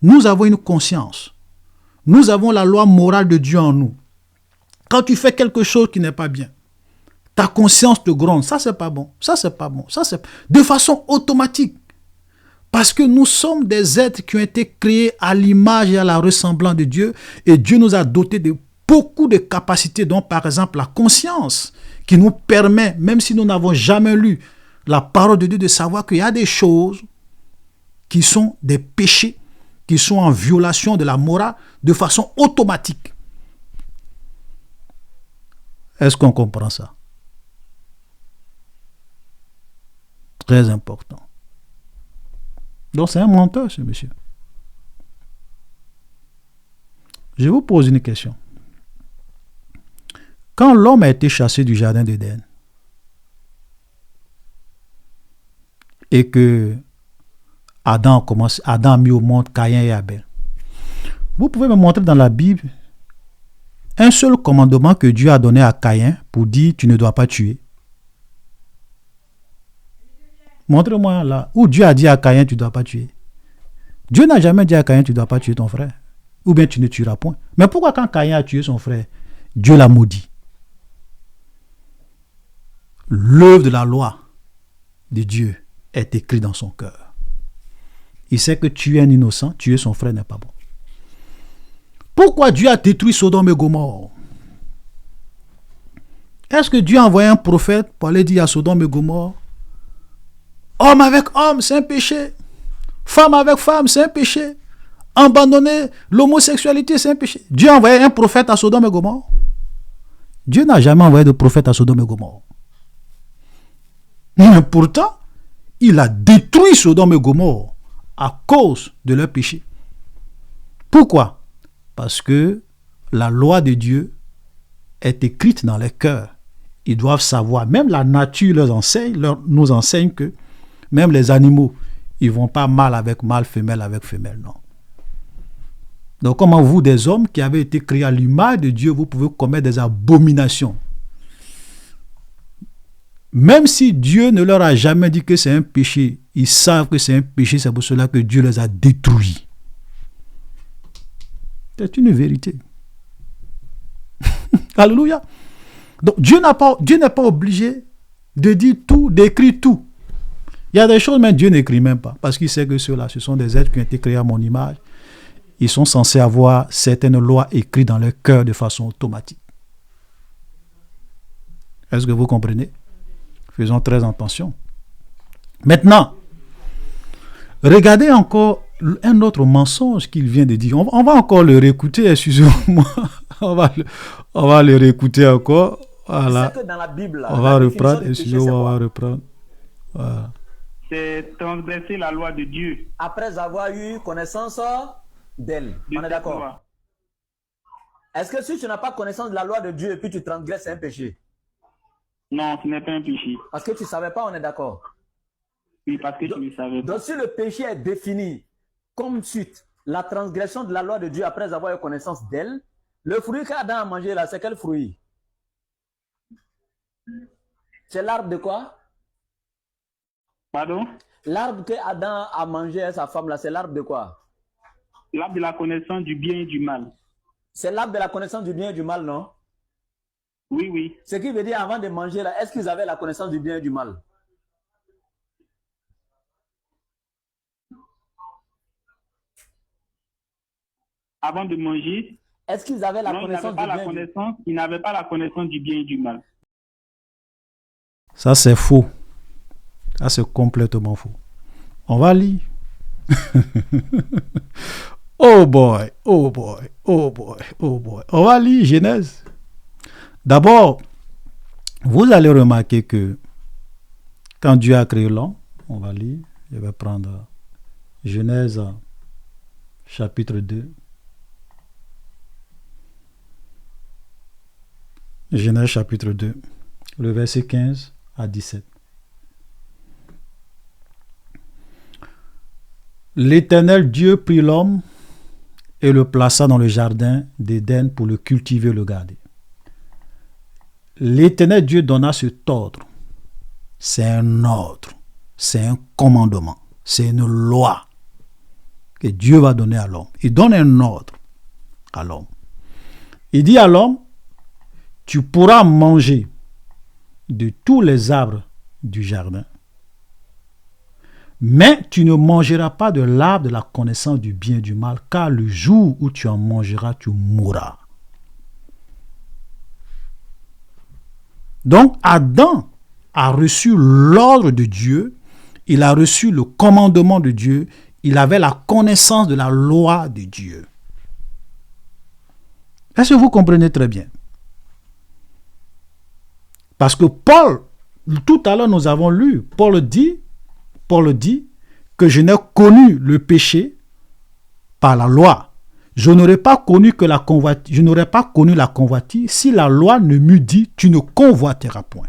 Nous avons une conscience. Nous avons la loi morale de Dieu en nous. Quand tu fais quelque chose qui n'est pas bien, ta conscience te gronde. Ça, c'est pas bon. Ça, c'est pas bon. Ça, c'est de façon automatique. Parce que nous sommes des êtres qui ont été créés à l'image et à la ressemblance de Dieu. Et Dieu nous a dotés de beaucoup de capacités, dont par exemple la conscience, qui nous permet, même si nous n'avons jamais lu la parole de Dieu, de savoir qu'il y a des choses qui sont des péchés, qui sont en violation de la morale de façon automatique. Est-ce qu'on comprend ça? Très important. Donc c'est un menteur, ce monsieur. Je vous pose une question. Quand l'homme a été chassé du jardin d'Éden et que Adam a mis au monde Caïn et Abel, vous pouvez me montrer dans la Bible un seul commandement que Dieu a donné à Caïn pour dire tu ne dois pas tuer. Montre-moi là où Dieu a dit à Caïn tu ne dois pas tuer. Dieu n'a jamais dit à Caïn tu ne dois pas tuer ton frère. Ou bien tu ne tueras point. Mais pourquoi quand Caïn a tué son frère, Dieu l'a maudit? L'œuvre de la loi de Dieu est écrite dans son cœur. Il sait que tuer un innocent, tuer son frère n'est pas bon. Pourquoi Dieu a détruit Sodome et Gomorrhe? Est-ce que Dieu a envoyé un prophète pour aller dire à Sodome et Gomorrhe, homme avec homme, c'est un péché. Femme avec femme, c'est un péché. Abandonner l'homosexualité, c'est un péché. Dieu a envoyé un prophète à Sodome et Gomorrhe? Dieu n'a jamais envoyé de prophète à Sodome et Gomorrhe. Mais pourtant, il a détruit Sodome et Gomorrhe à cause de leur péché. Pourquoi? Parce que la loi de Dieu est écrite dans les cœurs. Ils doivent savoir, même la nature nous enseigne que même les animaux, ils ne vont pas mâle avec mâle, femelle avec femelle, non. Donc comment vous, des hommes qui avez été créés à l'image de Dieu, vous pouvez commettre des abominations? Même si Dieu ne leur a jamais dit que c'est un péché, ils savent que c'est un péché, c'est pour cela que Dieu les a détruits. C'est une vérité. Alléluia. Donc Dieu n'est pas obligé de dire tout, d'écrire tout. Il y a des choses, mais Dieu n'écrit même pas, parce qu'il sait que ceux-là, ce sont des êtres qui ont été créés à mon image. Ils sont censés avoir certaines lois écrites dans leur cœur de façon automatique. Est-ce que vous comprenez? Faisons très attention. Maintenant, regardez encore un autre mensonge qu'il vient de dire. On va encore le réécouter, excusez-moi. on va le réécouter encore. Voilà. C'est que dans la Bible, là, On va la reprendre, définition du péché, c'est excusez-moi, on quoi? va reprendre. Voilà. C'est transgresser la loi de Dieu. Après avoir eu connaissance d'elle. De On est cette d'accord? loi. Est-ce que si tu n'as pas connaissance de la loi de Dieu et puis tu transgresses, c'est un péché? Non, ce n'est pas un péché. Parce que tu ne savais pas, on est d'accord? Oui, parce que tu ne savais pas. Donc si le péché est défini comme suite, la transgression de la loi de Dieu après avoir eu connaissance d'elle, le fruit qu'Adam a mangé là, c'est quel fruit? C'est l'arbre de quoi? Pardon? L'arbre que Adam a mangé à sa femme là, c'est l'arbre de quoi? L'arbre de la connaissance du bien et du mal. C'est l'arbre de la connaissance du bien et du mal, non? Oui, oui. Ce qui veut dire avant de manger là, est-ce qu'ils avaient la connaissance du bien et du mal? Avant de manger, Est-ce qu'ils avaient la non, connaissance du bien et du mal? ils n'avaient pas la connaissance du bien et du mal. Ça, c'est faux. Ça, c'est complètement faux. On va lire. Oh boy, oh boy, oh boy, oh boy. On va lire Genèse. D'abord, vous allez remarquer que quand Dieu a créé l'homme, on va lire, je vais prendre Genèse chapitre 2. Genèse chapitre 2, le verset 15 à 17. L'Éternel Dieu prit l'homme et le plaça dans le jardin d'Éden pour le cultiver et le garder. L'Éternel Dieu donna cet ordre. C'est un ordre, c'est un commandement, c'est une loi que Dieu va donner à l'homme. Il donne un ordre à l'homme. Il dit à l'homme, tu pourras manger de tous les arbres du jardin, mais tu ne mangeras pas de l'arbre de la connaissance du bien et du mal, car le jour où tu en mangeras, tu mourras. Donc Adam a reçu l'ordre de Dieu, il a reçu le commandement de Dieu, il avait la connaissance de la loi de Dieu. Est-ce que vous comprenez très bien? Parce que Paul, tout à l'heure nous avons lu, Paul dit que je n'ai connu le péché par la loi. Je n'aurais pas connu la convoitise si la loi ne m'eût dit tu ne convoiteras point.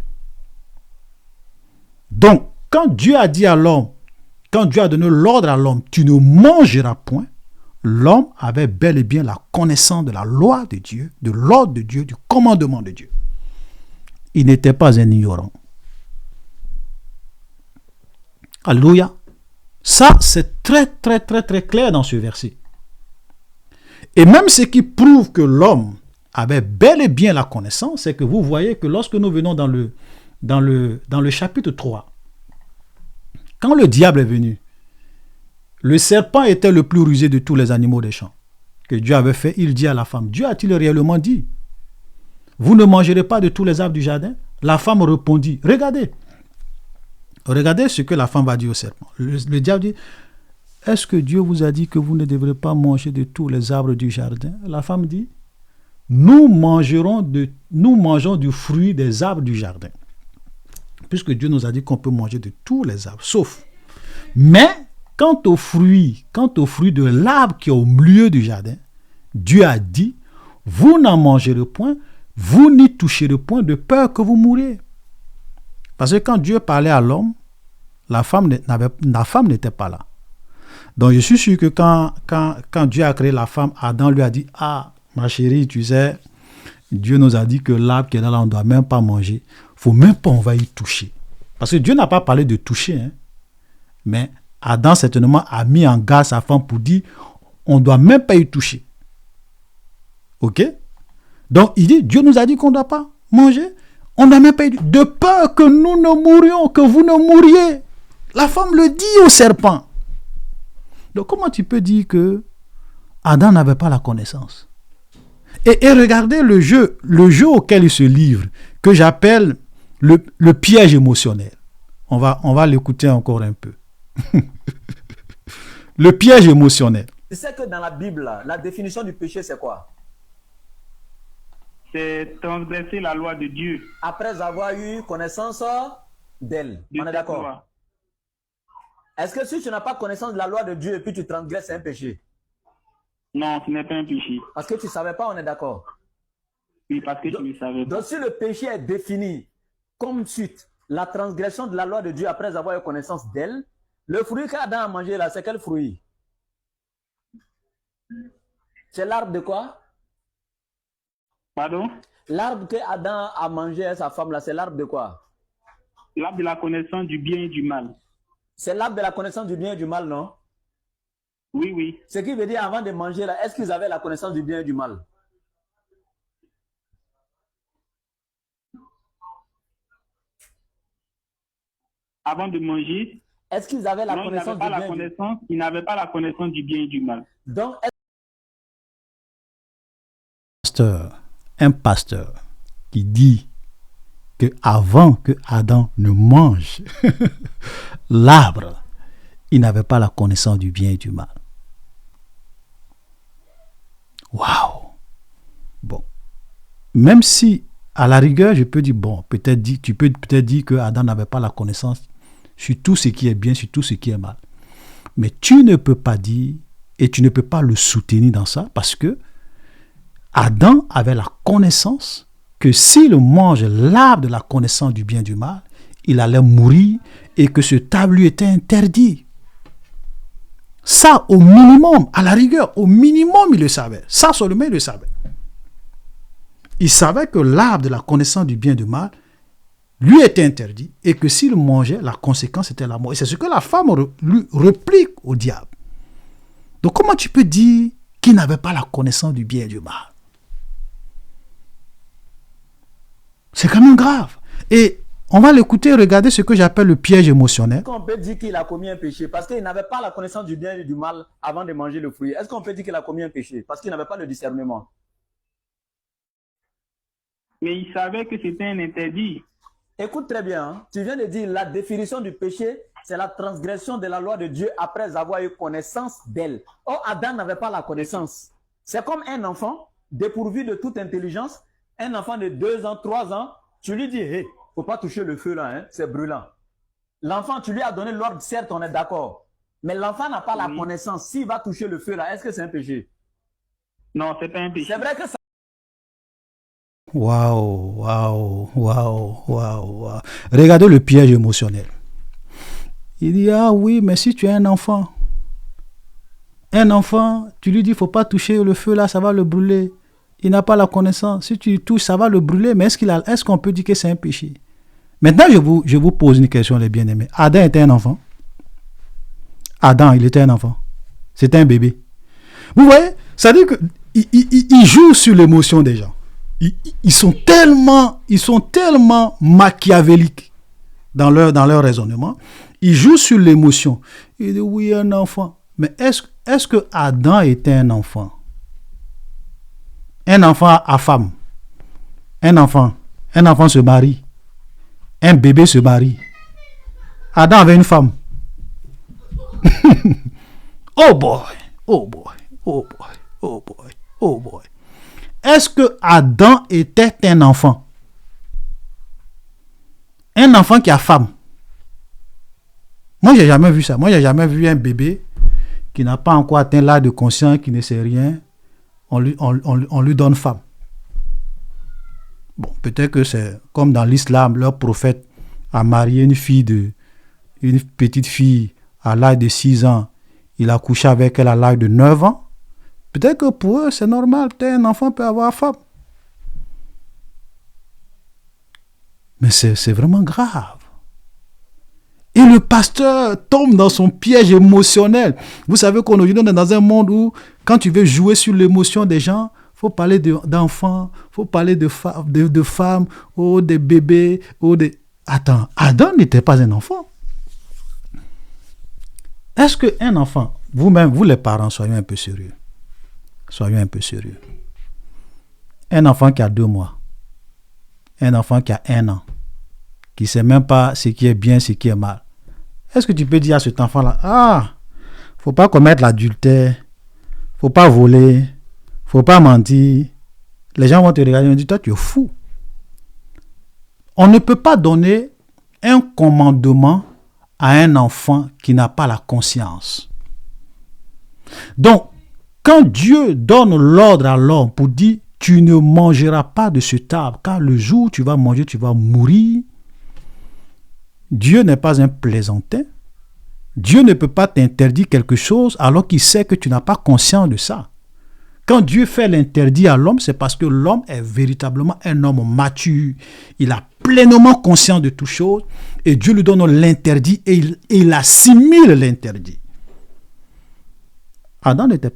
Donc, quand Dieu a dit à l'homme, quand Dieu a donné l'ordre à l'homme, tu ne mangeras point, l'homme avait bel et bien la connaissance de la loi de Dieu, de l'ordre de Dieu, du commandement de Dieu. Il n'était pas un ignorant. Alléluia. Ça, c'est très, très, très, très clair dans ce verset. Et même ce qui prouve que l'homme avait bel et bien la connaissance, c'est que vous voyez que lorsque nous venons dans le chapitre 3, quand le diable est venu, le serpent était le plus rusé de tous les animaux des champs que Dieu avait fait. Il dit à la femme, Dieu a-t-il réellement dit, vous ne mangerez pas de tous les arbres du jardin? La femme répondit, regardez ce que la femme va dire au serpent. Le diable dit, est-ce que Dieu vous a dit que vous ne devrez pas manger de tous les arbres du jardin? La femme dit, nous mangeons du fruit des arbres du jardin. Puisque Dieu nous a dit qu'on peut manger de tous les arbres, sauf. Mais, quant au fruit de l'arbre qui est au milieu du jardin, Dieu a dit, vous n'en mangerez point, vous n'y toucherez point de peur que vous mouriez. Parce que quand Dieu parlait à l'homme, la femme n'était pas là. Donc je suis sûr que quand Dieu a créé la femme, Adam lui a dit, ah, ma chérie, tu sais, Dieu nous a dit que l'arbre qui est là, on ne doit même pas manger. Il ne faut même pas, on va y toucher. Parce que Dieu n'a pas parlé de toucher. Hein. Mais Adam, certainement, a mis en garde sa femme pour dire, on ne doit même pas y toucher. Ok? Donc il dit, Dieu nous a dit qu'on ne doit pas manger. On n'a même pas dit, de peur que nous ne mourions, que vous ne mouriez. La femme le dit au serpent. Donc comment tu peux dire que Adam n'avait pas la connaissance? Et regardez le jeu auquel il se livre, que j'appelle le piège émotionnel. On va l'écouter encore un peu. Le piège émotionnel. Tu sais que dans la Bible, la définition du péché, c'est quoi? C'est transgresser la loi de Dieu. Après avoir eu connaissance d'elle. On est d'accord? Est-ce que si tu n'as pas connaissance de la loi de Dieu et puis tu transgresses, c'est un péché? Non, ce n'est pas un péché. Parce que tu ne savais pas, on est d'accord? Oui, parce que tu ne savais pas. Donc si le péché est défini comme suite, la transgression de la loi de Dieu après avoir eu connaissance d'elle, le fruit qu'Adam a mangé là, c'est quel fruit? C'est l'arbre de quoi? Pardon? L'arbre que Adam a mangé à sa femme là, c'est l'arbre de quoi? L'arbre de la connaissance du bien et du mal. C'est l'arbre de la connaissance du bien et du mal, non? Oui, oui. Ce qui veut dire avant de manger là, est-ce qu'ils avaient la connaissance du bien et du mal? Avant de manger, est-ce qu'ils avaient la connaissance du bien et du mal? Ils n'avaient pas la connaissance du bien et du mal. Donc, un pasteur qui dit que avant que Adam ne mange l'arbre, il n'avait pas la connaissance du bien et du mal. Waouh! Bon. Même si, à la rigueur, je peux dire, bon, tu peux peut-être dire que Adam n'avait pas la connaissance sur tout ce qui est bien, sur tout ce qui est mal. Mais tu ne peux pas dire, et tu ne peux pas le soutenir dans ça, parce que Adam avait la connaissance que s'il mange l'arbre de la connaissance du bien et du mal, il allait mourir et que ce table lui était interdit. Ça, au minimum, à la rigueur, au minimum, il le savait. Ça seulement, il le savait. Il savait que l'arbre de la connaissance du bien et du mal lui était interdit et que s'il mangeait, la conséquence était la mort. Et c'est ce que la femme lui réplique au diable. Donc, comment tu peux dire qu'il n'avait pas la connaissance du bien et du mal? C'est quand même grave. Et on va l'écouter, regarder ce que j'appelle le piège émotionnel. Est-ce qu'on peut dire qu'il a commis un péché parce qu'il n'avait pas la connaissance du bien et du mal avant de manger le fruit? Est-ce qu'on peut dire qu'il a commis un péché parce qu'il n'avait pas le discernement? Mais il savait que c'était un interdit. Écoute très bien, hein? Tu viens de dire la définition du péché, c'est la transgression de la loi de Dieu après avoir eu connaissance d'elle. Or, Adam n'avait pas la connaissance. C'est comme un enfant dépourvu de toute intelligence. Un enfant de 2 ans, 3 ans, tu lui dis, hey, faut pas toucher le feu là, hein, c'est brûlant. L'enfant, tu lui as donné l'ordre, certes, on est d'accord. Mais l'enfant n'a pas la connaissance. S'il va toucher le feu là, est-ce que c'est un péché? Non, c'est pas un péché. C'est vrai que ça... Waouh. Regardez le piège émotionnel. Il dit, ah oui, mais si tu es un enfant, tu lui dis, faut pas toucher le feu là, ça va le brûler. Il n'a pas la connaissance. Si tu touches, ça va le brûler. Mais est-ce qu'on peut dire que c'est un péché? Maintenant, je vous pose une question, les bien-aimés. Adam était un enfant. Adam, il était un enfant. C'était un bébé. Vous voyez? Ça veut dire qu'ils jouent sur l'émotion des gens. Ils sont tellement machiavéliques dans leur raisonnement. Ils jouent sur l'émotion. Ils disent, oui, un enfant. Mais est-ce que Adam était un enfant? Un enfant a femme. Un enfant se marie. Un bébé se marie. Adam avait une femme. Oh boy. Est-ce que Adam était un enfant? Un enfant qui a femme. Moi, j'ai jamais vu ça. Moi, j'ai jamais vu un bébé qui n'a pas encore atteint l'âge de conscience, qui ne sait rien. On lui donne femme. Bon, peut-être que c'est comme dans l'islam, leur prophète a marié une petite fille à l'âge de 6 ans. Il a couché avec elle à l'âge de 9 ans. Peut-être que pour eux, c'est normal. Peut-être un enfant peut avoir femme. Mais c'est vraiment grave. Et le pasteur tombe dans son piège émotionnel. Vous savez qu'aujourd'hui, on est dans un monde où, quand tu veux jouer sur l'émotion des gens, il faut parler d'enfants, il faut parler de femmes, ou des bébés, Attends, Adam n'était pas un enfant. Est-ce qu'un enfant, vous-même, vous les parents, soyez un peu sérieux. Soyez un peu sérieux. Un enfant qui a 2 mois, un enfant qui a 1 an, qui ne sait même pas ce qui est bien, ce qui est mal. Est-ce que tu peux dire à cet enfant-là, faut pas commettre l'adultère, faut pas voler, faut pas mentir. Les gens vont te regarder et vont dire, toi tu es fou. On ne peut pas donner un commandement à un enfant qui n'a pas la conscience. Donc, quand Dieu donne l'ordre à l'homme pour dire, tu ne mangeras pas de cet arbre, car le jour où tu vas manger, tu vas mourir. Dieu n'est pas un plaisantin. Dieu ne peut pas t'interdire quelque chose alors qu'il sait que tu n'as pas conscience de ça. Quand Dieu fait l'interdit à l'homme, c'est parce que l'homme est véritablement un homme mature. Il a pleinement conscience de toutes choses et Dieu lui donne l'interdit et il assimile l'interdit. Adam n'était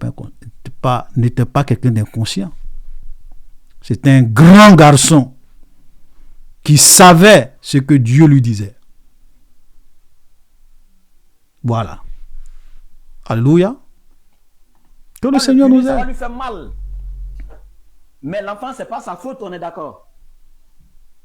pas quelqu'un d'inconscient. C'était un grand garçon qui savait ce que Dieu lui disait. Voilà. Alléluia. Que le Seigneur nous aide. Ça va lui faire mal. Mais l'enfant, ce n'est pas sa faute, on est d'accord.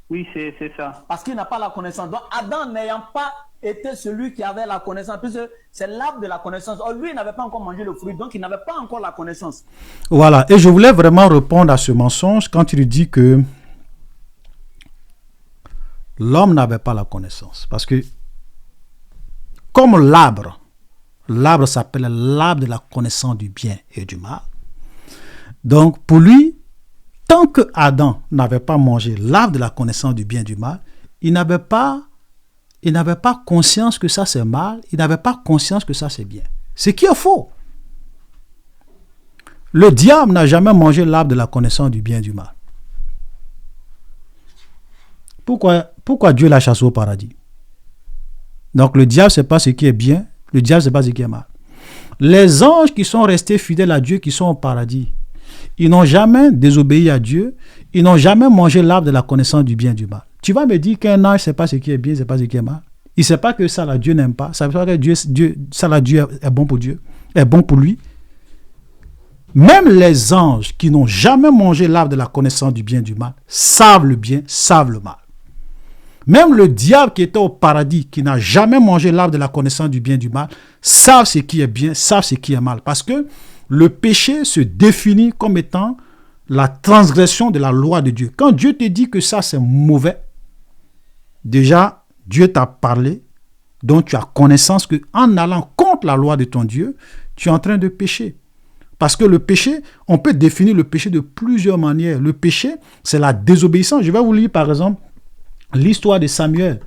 Oui, c'est ça. Parce qu'il n'a pas la connaissance. Donc Adam n'ayant pas été celui qui avait la connaissance, puisque c'est l'arbre de la connaissance. Or, lui, il n'avait pas encore mangé le fruit, donc il n'avait pas encore la connaissance. Voilà. Et je voulais vraiment répondre à ce mensonge quand il dit que l'homme n'avait pas la connaissance. Parce que comme l'arbre s'appelle l'arbre de la connaissance du bien et du mal. Donc, pour lui, tant que Adam n'avait pas mangé l'arbre de la connaissance du bien et du mal, il n'avait pas conscience que ça c'est mal, il n'avait pas conscience que ça c'est bien. Ce qui est faux. Le diable n'a jamais mangé l'arbre de la connaissance du bien et du mal. Pourquoi Dieu l'a chassé au paradis? Donc le diable, ce n'est pas ce qui est bien, le diable, ce n'est pas ce qui est mal. Les anges qui sont restés fidèles à Dieu, qui sont au paradis, ils n'ont jamais désobéi à Dieu, ils n'ont jamais mangé l'arbre de la connaissance du bien et du mal. Tu vas me dire qu'un ange, ce n'est pas ce qui est bien, ce n'est pas ce qui est mal. Il ne sait pas que ça, là, Dieu n'aime pas. Ça veut dire que Dieu est bon pour Dieu, est bon pour lui. Même les anges qui n'ont jamais mangé l'arbre de la connaissance du bien et du mal savent le bien, savent le mal. Même le diable qui était au paradis, qui n'a jamais mangé l'arbre de la connaissance du bien et du mal, savent ce qui est bien, savent ce qui est mal. Parce que le péché se définit comme étant la transgression de la loi de Dieu. Quand Dieu te dit que ça c'est mauvais, déjà Dieu t'a parlé, donc tu as connaissance qu'en allant contre la loi de ton Dieu, tu es en train de pécher. Parce que le péché, on peut définir le péché de plusieurs manières. Le péché, c'est la désobéissance. Je vais vous lire par exemple l'histoire de Samuel,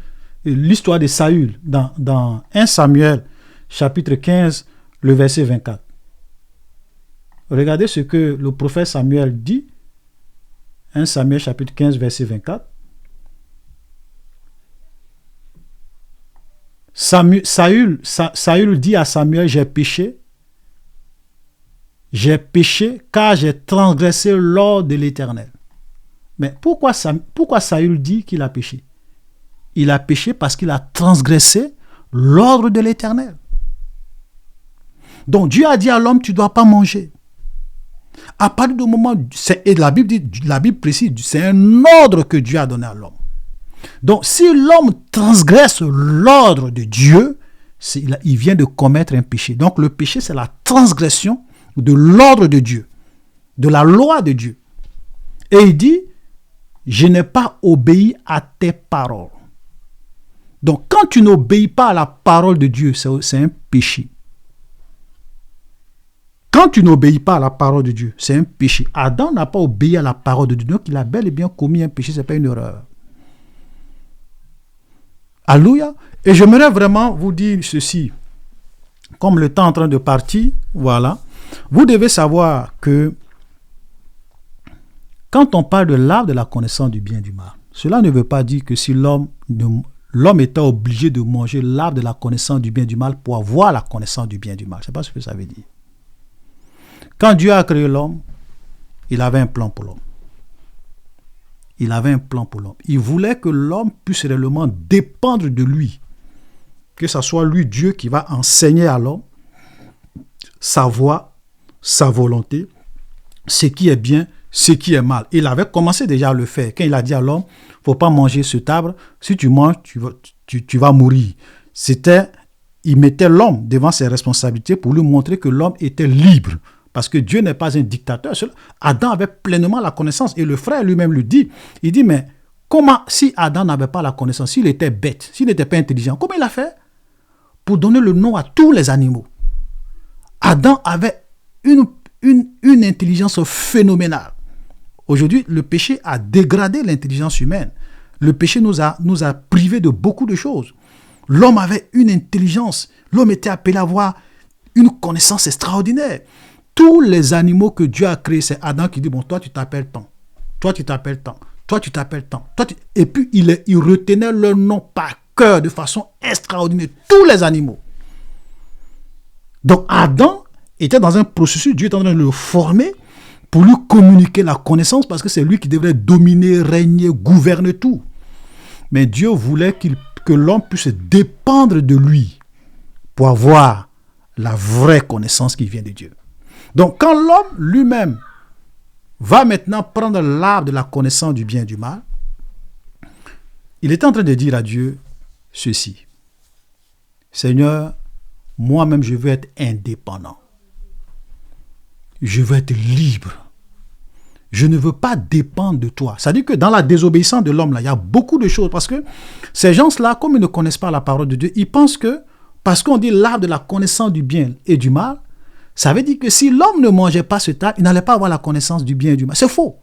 l'histoire de Saül, dans 1 Samuel, chapitre 15, le verset 24. Regardez ce que le prophète Samuel dit. 1 Samuel, chapitre 15, verset 24. Saül dit à Samuel, j'ai péché car j'ai transgressé l'ordre de l'Éternel. Mais pourquoi Saül dit qu'il a péché? Il a péché parce qu'il a transgressé l'ordre de l'Éternel. Donc Dieu a dit à l'homme, tu ne dois pas manger. À partir du moment, et la Bible précise, c'est un ordre que Dieu a donné à l'homme. Donc si l'homme transgresse l'ordre de Dieu, il vient de commettre un péché. Donc le péché, c'est la transgression de l'ordre de Dieu, de la loi de Dieu. Et il dit, je n'ai pas obéi à tes paroles. Donc, quand tu n'obéis pas à la parole de Dieu, c'est un péché. Quand tu n'obéis pas à la parole de Dieu, c'est un péché. Adam n'a pas obéi à la parole de Dieu, donc il a bel et bien commis un péché, ce n'est pas une erreur. Alléluia. Et j'aimerais vraiment vous dire ceci. Comme le temps est en train de partir, voilà. Vous devez savoir que quand on parle de l'arbre de la connaissance du bien et du mal, cela ne veut pas dire que si l'homme était obligé de manger l'arbre de la connaissance du bien et du mal pour avoir la connaissance du bien et du mal. Ce n'est pas ce que ça veut dire. Quand Dieu a créé l'homme, il avait un plan pour l'homme. Il avait un plan pour l'homme. Il voulait que l'homme puisse réellement dépendre de lui. Que ce soit lui, Dieu, qui va enseigner à l'homme sa voie, sa volonté, ce qui est bien, ce qui est mal. Il avait commencé déjà à le faire. Quand il a dit à l'homme, faut pas manger cet arbre. Si tu manges, tu vas mourir. Il mettait l'homme devant ses responsabilités pour lui montrer que l'homme était libre. Parce que Dieu n'est pas un dictateur. Adam avait pleinement la connaissance. Et le frère lui-même lui dit, il dit, mais comment, si Adam n'avait pas la connaissance, s'il était bête, s'il n'était pas intelligent, comment il a fait pour donner le nom à tous les animaux? Adam avait une intelligence phénoménale. Aujourd'hui, le péché a dégradé l'intelligence humaine. Le péché nous a privés de beaucoup de choses. L'homme avait une intelligence. L'homme était appelé à avoir une connaissance extraordinaire. Tous les animaux que Dieu a créés, c'est Adam qui dit, bon, toi tu t'appelles tant, toi tu t'appelles tant, toi tu t'appelles tant. Et puis il retenait leur nom par cœur de façon extraordinaire. Tous les animaux. Donc Adam était dans un processus, Dieu était en train de le former pour lui communiquer la connaissance parce que c'est lui qui devrait dominer, régner, gouverner tout. Mais Dieu voulait que l'homme puisse dépendre de lui pour avoir la vraie connaissance qui vient de Dieu. Donc quand l'homme lui-même va maintenant prendre l'arbre de la connaissance du bien et du mal, il est en train de dire à Dieu ceci. Seigneur, moi-même je veux être indépendant. Je veux être libre. Je ne veux pas dépendre de toi. Ça veut dire que dans la désobéissance de l'homme, là, il y a beaucoup de choses. Parce que ces gens-là, comme ils ne connaissent pas la parole de Dieu, ils pensent que, parce qu'on dit l'arbre de la connaissance du bien et du mal, ça veut dire que si l'homme ne mangeait pas cet arbre, il n'allait pas avoir la connaissance du bien et du mal. C'est faux.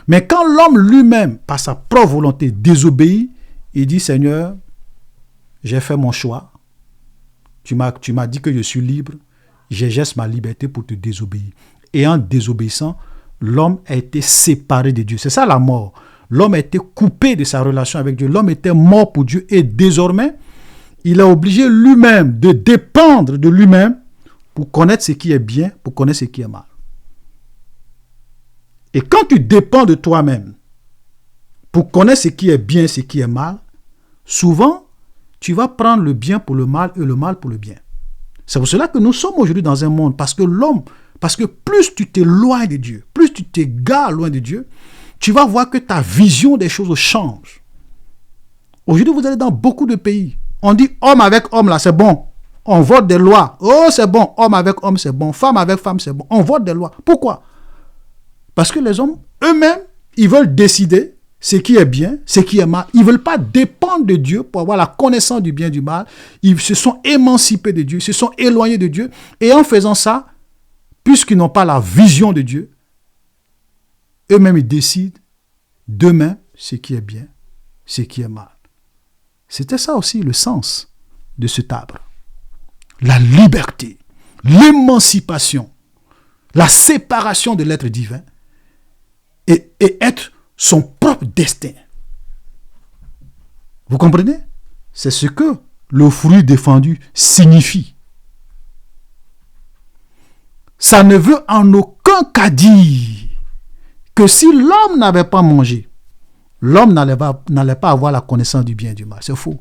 Mais quand l'homme lui-même, par sa propre volonté, désobéit, il dit, Seigneur, j'ai fait mon choix. Tu m'as dit que je suis libre. J'exerce ma liberté pour te désobéir. Et en désobéissant, l'homme a été séparé de Dieu. C'est ça la mort. L'homme a été coupé de sa relation avec Dieu. L'homme était mort pour Dieu. Et désormais, il est obligé lui-même de dépendre de lui-même pour connaître ce qui est bien, pour connaître ce qui est mal. Et quand tu dépends de toi-même pour connaître ce qui est bien, ce qui est mal, souvent, tu vas prendre le bien pour le mal et le mal pour le bien. C'est pour cela que nous sommes aujourd'hui dans un monde, parce que plus tu t'éloignes de Dieu, plus tu t'égares loin de Dieu, tu vas voir que ta vision des choses change. Aujourd'hui, vous allez dans beaucoup de pays. On dit homme avec homme, là, c'est bon. On vote des lois. Oh, c'est bon. Homme avec homme, c'est bon. Femme avec femme, c'est bon. On vote des lois. Pourquoi? Parce que les hommes, eux-mêmes, ils veulent décider ce qui est bien, ce qui est mal. Ils ne veulent pas dépendre de Dieu pour avoir la connaissance du bien et du mal. Ils se sont émancipés de Dieu, ils se sont éloignés de Dieu. Et en faisant ça, puisqu'ils n'ont pas la vision de Dieu, eux-mêmes, ils décident d'eux-mêmes ce qui est bien, ce qui est mal. C'était ça aussi le sens de cet arbre. La liberté, l'émancipation, la séparation de l'être divin et être son propre destin. Vous comprenez? C'est ce que le fruit défendu signifie. Ça ne veut en aucun cas dire que si l'homme n'avait pas mangé, l'homme n'allait pas avoir la connaissance du bien et du mal. C'est faux.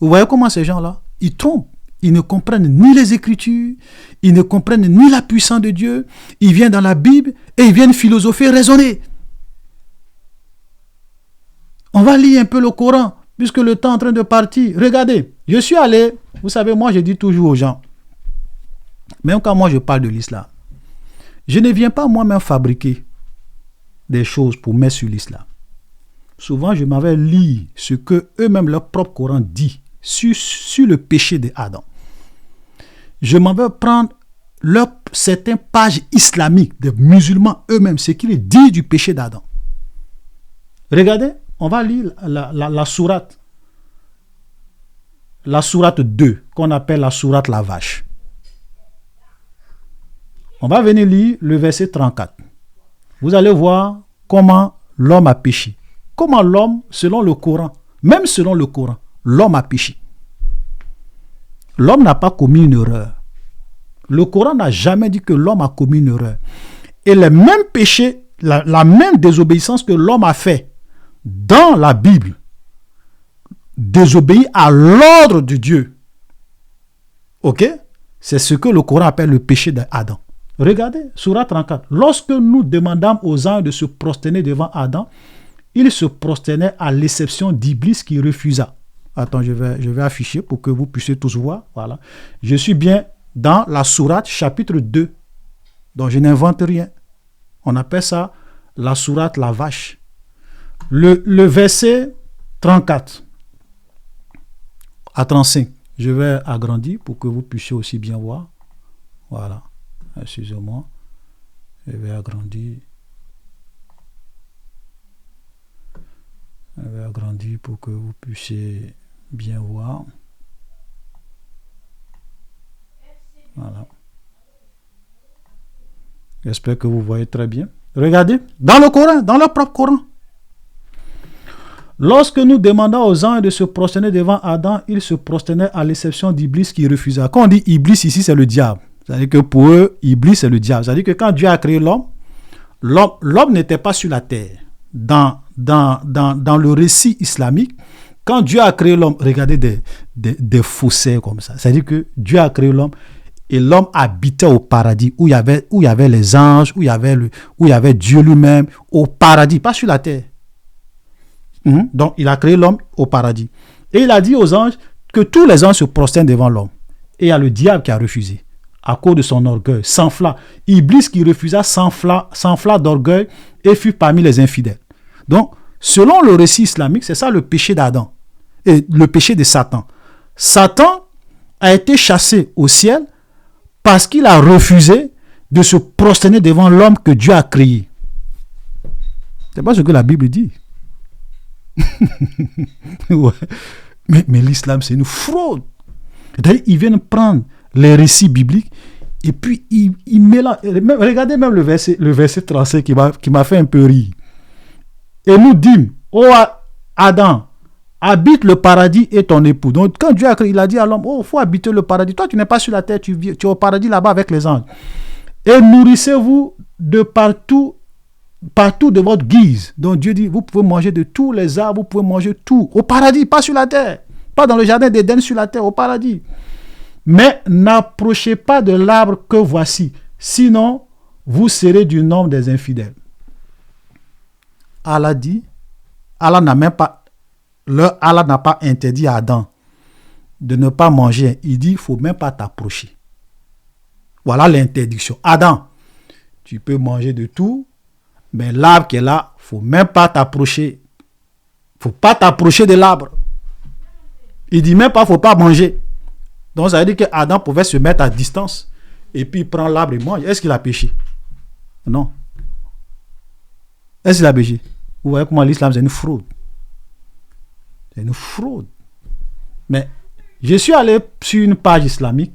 Vous voyez comment ces gens-là, ils trompent. Ils ne comprennent ni les Écritures, ils ne comprennent ni la puissance de Dieu. Ils viennent dans la Bible et ils viennent philosopher, raisonner. On va lire un peu le Coran, puisque le temps est en train de partir. Regardez, je suis allé, vous savez, moi je dis toujours aux gens, même quand moi je parle de l'islam, je ne viens pas moi-même fabriquer des choses pour mettre sur l'islam. Souvent, je m'avais lu ce que eux-mêmes, leur propre Coran dit sur le péché d'Adam. Je m'en vais prendre certaines pages islamiques des musulmans eux-mêmes, ce qu'ils disent du péché d'Adam. Regardez, on va lire la sourate 2, qu'on appelle la sourate la vache. On va venir lire le verset 34. Vous allez voir comment l'homme a péché. Comment l'homme, selon le Coran, même selon le Coran, l'homme a péché. L'homme n'a pas commis une erreur. Le Coran n'a jamais dit que l'homme a commis une erreur. Et les mêmes péchés, la même désobéissance que l'homme a fait dans la Bible, désobéir à l'ordre de Dieu. Ok? C'est ce que le Coran appelle le péché d'Adam. Regardez, Sourate 34. Lorsque nous demandâmes aux anges de se prosterner devant Adam, ils se prosternaient à l'exception d'Iblis qui refusa. Attends, je vais afficher pour que vous puissiez tous voir. Voilà. Je suis bien dans la Sourate chapitre 2. Donc je n'invente rien. On appelle ça la Sourate la vache. Le verset 34 à 35. Je vais agrandir pour que vous puissiez aussi bien voir. Voilà. Excusez-moi. Je vais agrandir. Je vais agrandir pour que vous puissiez bien voir. Voilà. J'espère que vous voyez très bien. Regardez, dans le Coran, dans leur propre Coran. Lorsque nous demandons aux anges de se prosterner devant Adam, ils se prosternaient à l'exception d'Iblis qui refusa. Quand on dit Iblis ici, c'est le diable. C'est-à-dire que pour eux, Iblis, c'est le diable. C'est-à-dire que quand Dieu a créé l'homme, l'homme n'était pas sur la terre. Dans le récit islamique, quand Dieu a créé l'homme, regardez des fossés comme ça. C'est-à-dire que Dieu a créé l'homme et l'homme habitait au paradis où il y avait les anges, où il y avait Dieu lui-même, au paradis, pas sur la terre. Donc, il a créé l'homme au paradis. Et il a dit aux anges que tous les anges se prosternent devant l'homme. Et il y a le diable qui a refusé. À cause de son orgueil, s'enfla. Iblis qui refusa s'enfla d'orgueil et fut parmi les infidèles. Donc, selon le récit islamique, c'est ça le péché d'Adam et le péché de Satan. Satan a été chassé au ciel parce qu'il a refusé de se prosterner devant l'homme que Dieu a créé. C'est pas ce que la Bible dit. Ouais. Mais l'islam, c'est une fraude. C'est-à-dire, ils viennent prendre les récits bibliques et puis ils mélangent. Regardez même le verset 35 qui m'a fait un peu rire. Et nous dîmes, ô Adam, habite le paradis et ton époux. Donc, quand Dieu a créé, il a dit à l'homme, oh, il faut habiter le paradis. Toi, tu n'es pas sur la terre, tu es au paradis là-bas avec les anges. Et nourrissez-vous de partout de votre guise. Donc Dieu dit, vous pouvez manger de tous les arbres, vous pouvez manger tout. Au paradis, pas sur la terre. Pas dans le jardin d'Éden sur la terre, au paradis. Mais n'approchez pas de l'arbre que voici. Sinon, vous serez du nombre des infidèles. Allah dit, Allah n'a pas interdit à Adam de ne pas manger. Il dit, il ne faut même pas t'approcher. Voilà l'interdiction. Adam, tu peux manger de tout, mais l'arbre qui est là, il ne faut même pas t'approcher. Il ne faut pas t'approcher de l'arbre. Il dit même pas, il ne faut pas manger. Donc ça veut dire que Adam pouvait se mettre à distance et puis il prend l'arbre et mange. Est-ce qu'il a péché? Non. Est-ce qu'il a péché? Vous voyez comment l'islam c'est une fraude. C'est une fraude. Mais je suis allé sur une page islamique.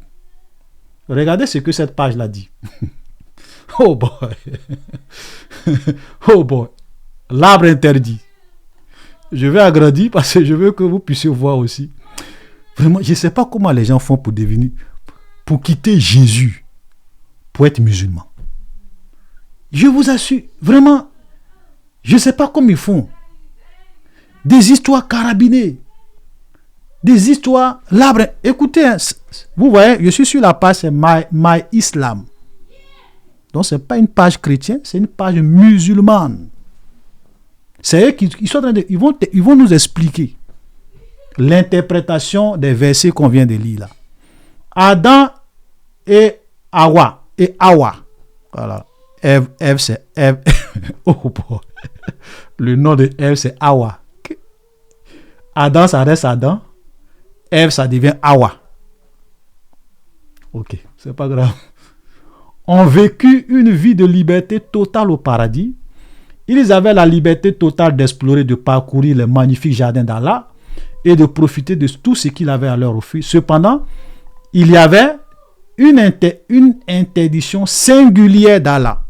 Regardez ce que cette page-là dit. Oh boy. Oh boy. L'arbre interdit. Je vais agrandir parce que je veux que vous puissiez voir aussi. Vraiment, je ne sais pas comment les gens font pour quitter Jésus, pour être musulman. Je vous assure, vraiment, je ne sais pas comment ils font. Des histoires carabinées. Des histoires, l'arbre. Écoutez, vous voyez, je suis sur la page, c'est My Islam. Donc, ce n'est pas une page chrétienne, c'est une page musulmane. C'est eux qui sont en train de. Ils vont nous expliquer l'interprétation des versets qu'on vient de lire là. Adam et Hawa. Voilà. Ève, c'est Ève. Oh boy. Le nom de Ève, c'est Hawa. Adam, ça reste Adam. Ève, ça devient Hawa. Ok, c'est pas grave. Ont vécu une vie de liberté totale au paradis. Ils avaient la liberté totale d'explorer, de parcourir les magnifiques jardins d'Allah et de profiter de tout ce qu'il avait à leur offrir. Cependant, il y avait une interdiction singulière d'Allah.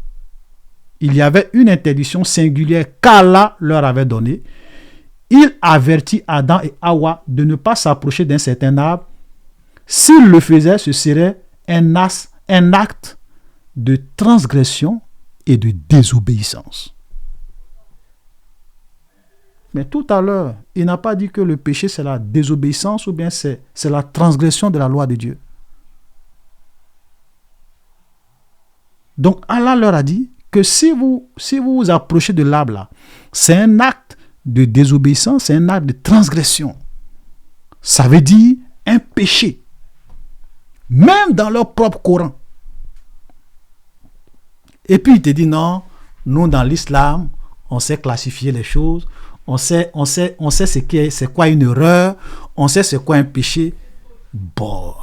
Il y avait une interdiction singulière qu'Allah leur avait donnée. Il avertit Adam et Hawa de ne pas s'approcher d'un certain arbre. S'ils le faisaient, ce serait un acte de transgression et de désobéissance. Mais tout à l'heure, il n'a pas dit que le péché c'est la désobéissance ou bien c'est la transgression de la loi de Dieu. Donc Allah leur a dit que si vous vous approchez de l'arbre là, c'est un acte de désobéissance, c'est un acte de transgression. Ça veut dire un péché. Même dans leur propre Coran. Et puis il te dit non, nous dans l'islam, on sait classifier les choses, on sait c'est quoi une erreur, on sait c'est quoi un péché. Bon.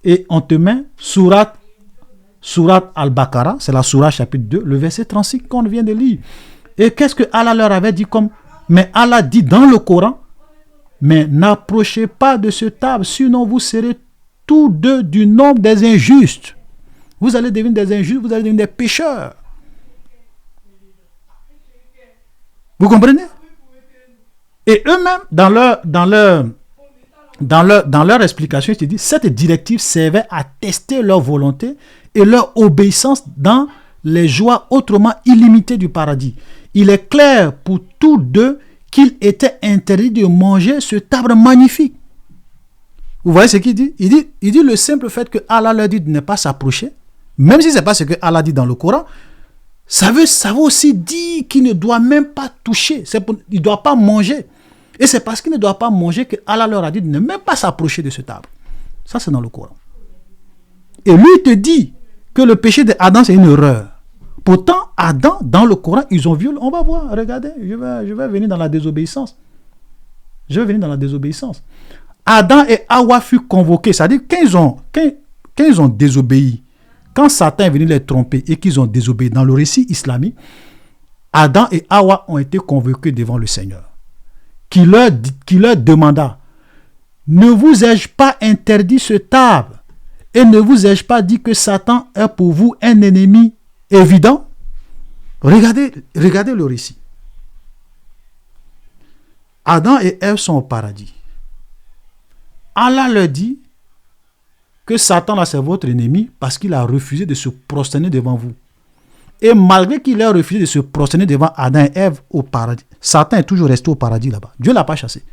Et on te met Surat Al-Baqarah, c'est la Surah chapitre 2, le verset 36 qu'on vient de lire. Et qu'est-ce que Allah leur avait dit comme... Mais Allah dit dans le Coran, mais n'approchez pas de ce table, sinon vous serez tous deux du nombre des injustes. Vous allez devenir des injustes, vous allez devenir des pécheurs. Vous comprenez? Et eux-mêmes, dans leur explication, ils te disent, cette directive servait à tester leur volonté et leur obéissance dans les joies autrement illimitées du paradis. Il est clair pour tous deux qu'il était interdit de manger ce arbre magnifique. Vous voyez ce qu'il dit? Il dit le simple fait que Allah leur dit de ne pas s'approcher, même si ce n'est pas ce que Allah dit dans le Coran, ça veut aussi dire qu'il ne doit même pas toucher, il ne doit pas manger. Et c'est parce qu'il ne doit pas manger que Allah leur a dit de ne même pas s'approcher de cet arbre. Ça, c'est dans le Coran. Et lui, il te dit que le péché d'Adam, c'est une erreur. Pourtant, Adam, dans le Coran, ils ont violé. On va voir, regardez, je vais venir dans la désobéissance. Adam et Hawa furent convoqués. C'est-à-dire, quand ils ont désobéi, quand Satan est venu les tromper et qu'ils ont désobéi dans le récit islamique, Adam et Hawa ont été convoqués devant le Seigneur, qui leur demanda, ne vous ai-je pas interdit ce arbre et ne vous ai-je pas dit que Satan est pour vous un ennemi évident? Regardez le récit. Adam et Ève sont au paradis. Allah leur dit que Satan là c'est votre ennemi parce qu'il a refusé de se prosterner devant vous. Et malgré qu'il ait refusé de se prosterner devant Adam et Ève au paradis, Satan est toujours resté au paradis là-bas. Dieu ne l'a pas chassé.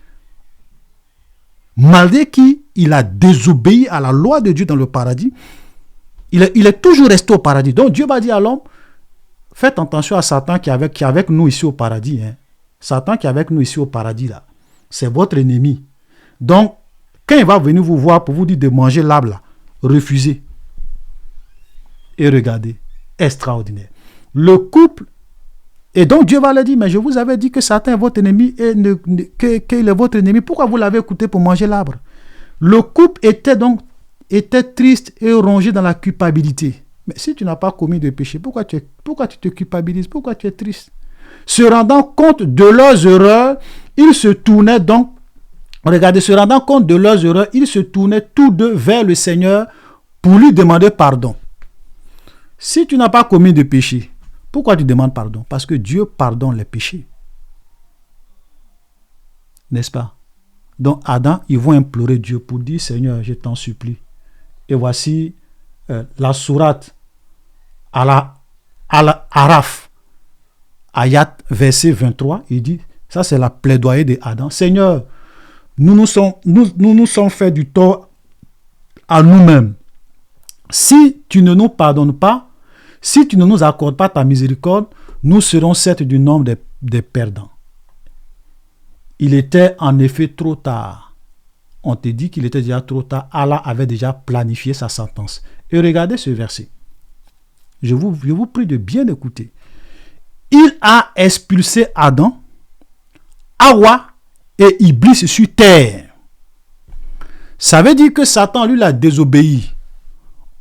Malgré qu'il a désobéi à la loi de Dieu dans le paradis, il est toujours resté au paradis. Donc Dieu va dire à l'homme, faites attention à Satan qui est avec nous ici au paradis. Hein. Satan qui est avec nous ici au paradis là, c'est votre ennemi. Donc, quand il va venir vous voir pour vous dire de manger l'arbre là, refusez. Et regardez, extraordinaire. Le couple, et donc Dieu va leur dire, mais je vous avais dit que Satan est votre ennemi et qu'il est votre ennemi. Pourquoi vous l'avez écouté pour manger l'arbre? Le couple était triste et rongé dans la culpabilité. Mais si tu n'as pas commis de péché, pourquoi tu te culpabilises? Pourquoi tu es triste? Se rendant compte de leurs erreurs, ils se tournaient donc, regardez, se rendant compte de leurs erreurs, ils se tournaient tous deux vers le Seigneur pour lui demander pardon. Si tu n'as pas commis de péché, pourquoi tu demandes pardon? Parce que Dieu pardonne les péchés. N'est-ce pas? Donc Adam, ils vont implorer Dieu pour dire, Seigneur, je t'en supplie. Et voici la sourate Al-Araf, ayat verset 23, il dit, ça c'est la plaidoyer de Adam. Seigneur, nous nous sommes fait du tort à nous-mêmes. Si tu ne nous pardonnes pas, si tu ne nous accordes pas ta miséricorde, nous serons certes du nombre des perdants. Il était en effet trop tard. On te dit qu'il était déjà trop tard. Allah avait déjà planifié sa sentence. Et regardez ce verset. Je vous prie de bien écouter. Il a expulsé Adam, Hawa et Iblis sur terre. Ça veut dire que Satan, lui, l'a désobéi.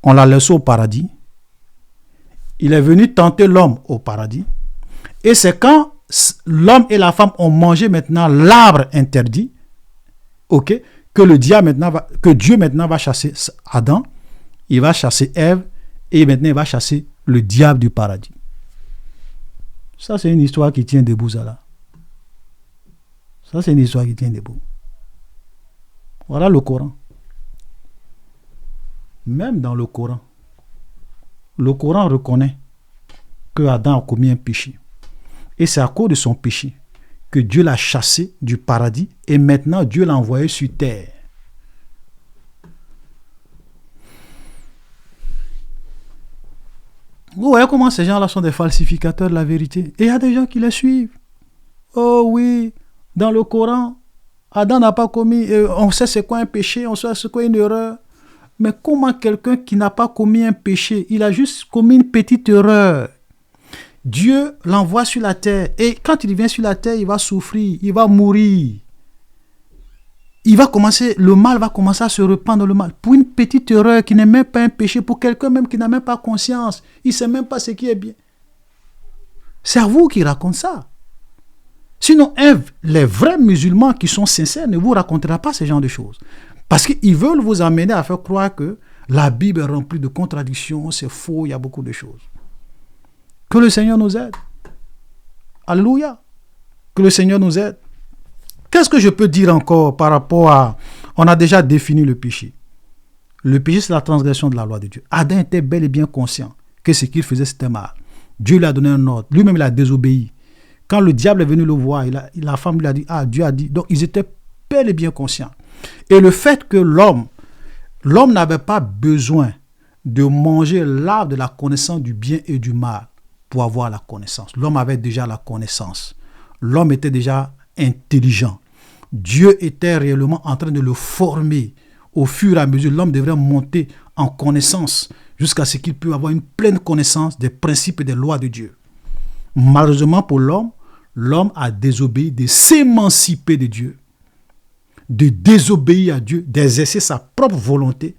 On l'a laissé au paradis. Il est venu tenter l'homme au paradis. Et c'est quand l'homme et la femme ont mangé maintenant l'arbre interdit, ok, que Dieu maintenant va chasser Adam, il va chasser Ève, et maintenant il va chasser le diable du paradis. Ça, c'est une histoire qui tient debout, ça là. Ça, c'est une histoire qui tient debout. Voilà le Coran. Même dans le Coran reconnaît que Adam a commis un péché. Et c'est à cause de son péché que Dieu l'a chassé du paradis et maintenant Dieu l'a envoyé sur terre. Vous voyez comment ces gens-là sont des falsificateurs de la vérité. Et il y a des gens qui les suivent. Oh oui, dans le Coran, Adam n'a pas commis, on sait c'est quoi un péché, on sait c'est quoi une erreur. Mais comment quelqu'un qui n'a pas commis un péché, il a juste commis une petite erreur. Dieu l'envoie sur la terre. Et quand il vient sur la terre, il va souffrir, il va mourir. Le mal va commencer à se répandre dans le mal. Pour une petite erreur qui n'est même pas un péché, pour quelqu'un même qui n'a même pas conscience, il ne sait même pas ce qui est bien. C'est à vous qui raconte ça. Sinon, les vrais musulmans qui sont sincères ne vous raconteront pas ce genre de choses. Parce qu'ils veulent vous amener à faire croire que la Bible est remplie de contradictions, c'est faux, il y a beaucoup de choses. Que le Seigneur nous aide. Alléluia. Que le Seigneur nous aide. Qu'est-ce que je peux dire encore par rapport à... On a déjà défini le péché. Le péché, c'est la transgression de la loi de Dieu. Adam était bel et bien conscient que ce qu'il faisait, c'était mal. Dieu lui a donné un ordre. Lui-même, il a désobéi. Quand le diable est venu le voir, la femme lui a dit, Dieu a dit. Donc, ils étaient bel et bien conscients. Et le fait que l'homme n'avait pas besoin de manger l'arbre de la connaissance du bien et du mal pour avoir la connaissance. L'homme avait déjà la connaissance. L'homme était déjà intelligent. Dieu était réellement en train de le former. Au fur et à mesure, l'homme devrait monter en connaissance jusqu'à ce qu'il puisse avoir une pleine connaissance des principes et des lois de Dieu. Malheureusement pour l'homme, l'homme a désobéi de s'émanciper de Dieu, de désobéir à Dieu, d'exercer sa propre volonté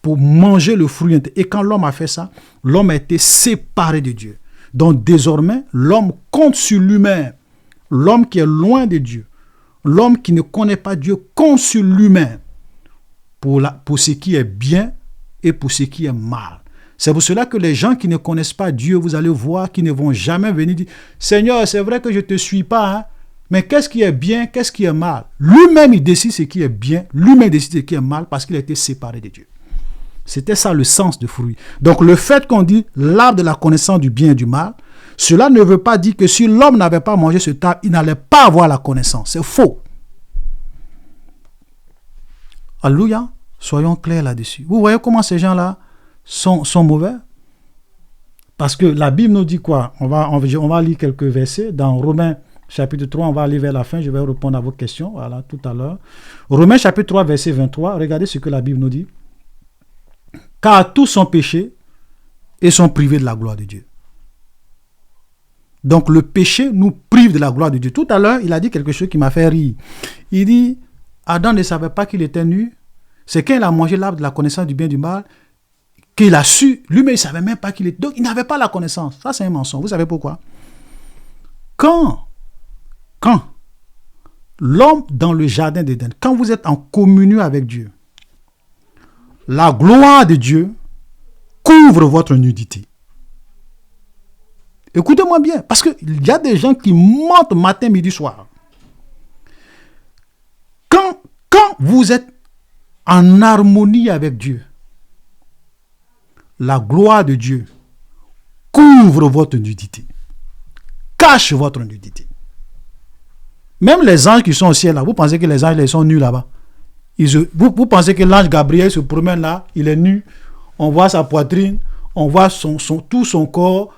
pour manger le fruit. Et quand l'homme a fait ça, l'homme a été séparé de Dieu. Donc désormais, l'homme compte sur lui-même. L'homme qui est loin de Dieu, l'homme qui ne connaît pas Dieu, compte sur lui-même pour ce qui est bien et pour ce qui est mal. C'est pour cela que les gens qui ne connaissent pas Dieu, vous allez voir, qui ne vont jamais venir dire « Seigneur, c'est vrai que je ne te suis pas, hein, mais qu'est-ce qui est bien, qu'est-ce qui est mal ?» Lui-même, il décide ce qui est bien, lui-même décide ce qui est mal parce qu'il a été séparé de Dieu. C'était ça le sens du fruit. Donc le fait qu'on dit l'arbre de la connaissance du bien et du mal, cela ne veut pas dire que si l'homme n'avait pas mangé ce arbre, il n'allait pas avoir la connaissance. C'est faux. Alléluia. Soyons clairs là-dessus. Vous voyez comment ces gens-là sont mauvais? Parce que la Bible nous dit quoi? On va lire quelques versets. Dans Romains chapitre 3, on va aller vers la fin. Je vais répondre à vos questions voilà, tout à l'heure. Romains chapitre 3, verset 23. Regardez ce que la Bible nous dit. Car tous sont péchés et sont privés de la gloire de Dieu. Donc le péché nous prive de la gloire de Dieu. Tout à l'heure, il a dit quelque chose qui m'a fait rire. Il dit, Adam ne savait pas qu'il était nu. C'est quand il a mangé l'arbre de la connaissance du bien et du mal qu'il a su. Lui-même, il ne savait même pas qu'il était... Donc, il n'avait pas la connaissance. Ça, c'est un mensonge. Vous savez pourquoi? Quand l'homme dans le jardin d'Éden, quand vous êtes en communion avec Dieu, la gloire de Dieu couvre votre nudité. Écoutez-moi bien, parce qu'il y a des gens qui mentent matin, midi, soir. Quand vous êtes en harmonie avec Dieu, la gloire de Dieu couvre votre nudité, cache votre nudité. Même les anges qui sont au ciel là, vous pensez que les anges ils sont nus là-bas? Vous pensez que l'ange Gabriel se promène là, il est nu, on voit sa poitrine, on voit tout son corps.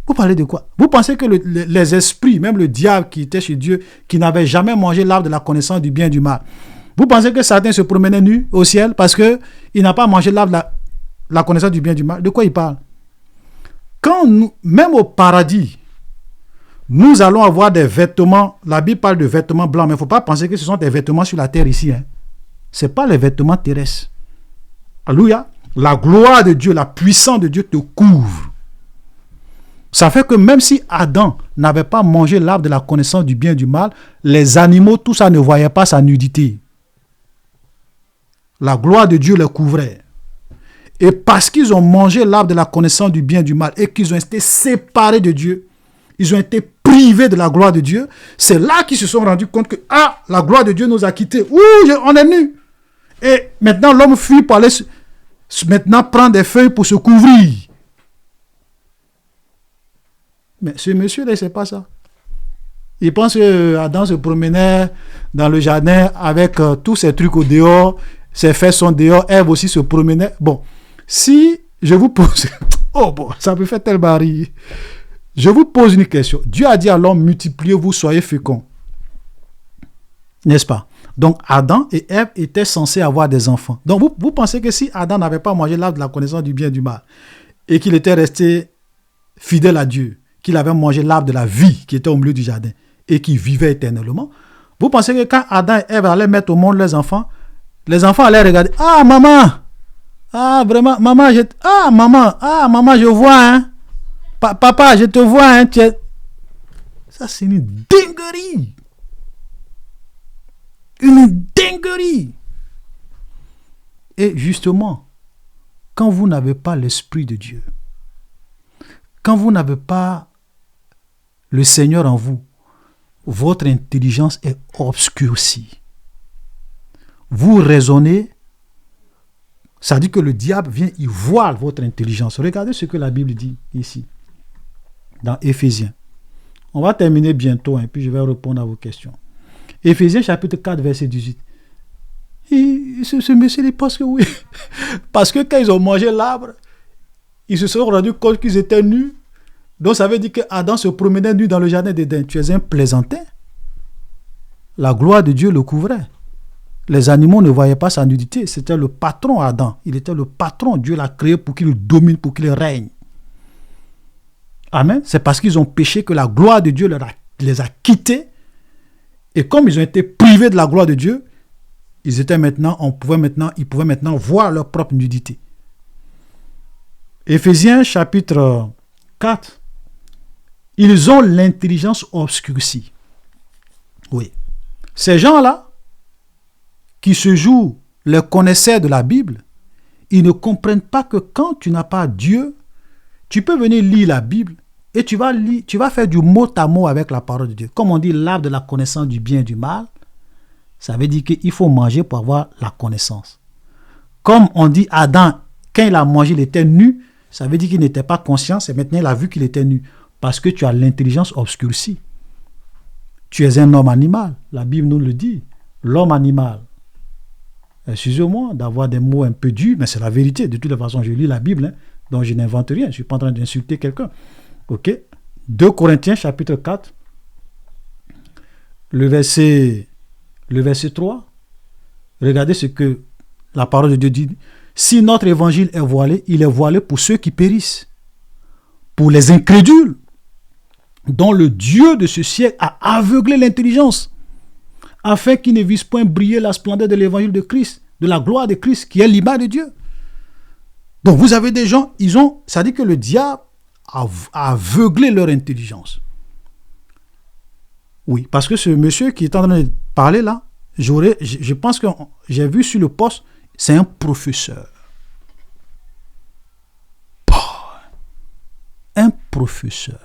Vous parlez de quoi? Vous pensez que les esprits, même le diable qui était chez Dieu, qui n'avait jamais mangé l'arbre de la connaissance du bien et du mal, vous pensez que Satan se promenait nu au ciel parce qu'il n'a pas mangé l'arbre de la connaissance du bien et du mal? De quoi il parle? Même au paradis, nous allons avoir des vêtements. La Bible parle de vêtements blancs, mais il ne faut pas penser que ce sont des vêtements sur la terre ici. Hein. Ce n'est pas les vêtements terrestres. Alléluia. La gloire de Dieu, la puissance de Dieu te couvre. Ça fait que même si Adam n'avait pas mangé l'arbre de la connaissance du bien et du mal, les animaux, tout ça ne voyait pas sa nudité. La gloire de Dieu les couvrait. Et parce qu'ils ont mangé l'arbre de la connaissance du bien et du mal et qu'ils ont été séparés de Dieu, ils ont été privés de la gloire de Dieu, c'est là qu'ils se sont rendus compte que la gloire de Dieu nous a quittés. Ouh, on est nus. Et maintenant, l'homme fuit pour aller maintenant prendre des feuilles pour se couvrir. Mais ce monsieur-là, c'est pas ça. Il pense que Adam se promenait dans le jardin avec tous ces trucs au dehors, ses fesses sont dehors, Ève aussi se promenait. Bon, si je vous pose... Oh bon, ça me fait tellement rire. Je vous pose une question. Dieu a dit à l'homme, multipliez-vous, soyez féconds. N'est-ce pas? Donc Adam et Ève étaient censés avoir des enfants. Donc vous pensez que si Adam n'avait pas mangé l'arbre de la connaissance du bien et du mal, et qu'il était resté fidèle à Dieu, qu'il avait mangé l'arbre de la vie qui était au milieu du jardin, et qu'il vivait éternellement, vous pensez que quand Adam et Ève allaient mettre au monde les enfants allaient regarder, ah maman, ah vraiment, maman, je vois, hein. Papa, je te vois, hein. Ça, c'est une dinguerie. Une dinguerie. Et justement, quand vous n'avez pas l'Esprit de Dieu, quand vous n'avez pas le Seigneur en vous, votre intelligence est obscurcie. Vous raisonnez, ça dit que le diable vient, il voile votre intelligence. Regardez ce que la Bible dit ici, dans Éphésiens. On va terminer bientôt, puis je vais répondre à vos questions. Éphésiens chapitre 4, verset 18. Et ce monsieur dit parce que oui. Parce que quand ils ont mangé l'arbre, ils se sont rendus compte qu'ils étaient nus. Donc ça veut dire que Adam se promenait nu dans le jardin d'Éden. Tu es un plaisantin. La gloire de Dieu le couvrait. Les animaux ne voyaient pas sa nudité. C'était le patron Adam. Il était le patron. Dieu l'a créé pour qu'il domine, pour qu'il règne. Amen. C'est parce qu'ils ont péché que la gloire de Dieu les a quittés. Et comme ils ont été privés de la gloire de Dieu, ils pouvaient maintenant voir leur propre nudité. Éphésiens chapitre 4. Ils ont l'intelligence obscurcie. Oui. Ces gens-là, qui se jouent les connaisseurs de la Bible, ils ne comprennent pas que quand tu n'as pas Dieu, tu peux venir lire la Bible et tu vas faire du mot à mot avec la parole de Dieu. Comme on dit l'arbre de la connaissance du bien et du mal, ça veut dire qu'il faut manger pour avoir la connaissance. Comme on dit Adam, quand il a mangé, il était nu, ça veut dire qu'il n'était pas conscient, c'est maintenant il a vu qu'il était nu. Parce que tu as l'intelligence obscurcie. Tu es un homme animal. La Bible nous le dit. L'homme animal. Excusez-moi d'avoir des mots un peu durs, mais c'est la vérité. De toute façon, je lis la Bible, donc je n'invente rien. Je ne suis pas en train d'insulter quelqu'un. Ok? 2 Corinthiens chapitre 4, le verset 3. Regardez ce que la parole de Dieu dit. Si notre évangile est voilé, il est voilé pour ceux qui périssent, pour les incrédules, dont le Dieu de ce siècle a aveuglé l'intelligence, afin qu'ils ne vissent point briller la splendeur de l'évangile de Christ, de la gloire de Christ, qui est l'image de Dieu. Donc vous avez des gens, ça dit que le diable a aveuglé leur intelligence. Oui, parce que ce monsieur qui est en train de parler là, je pense que j'ai vu sur le poste, c'est un professeur. Un professeur.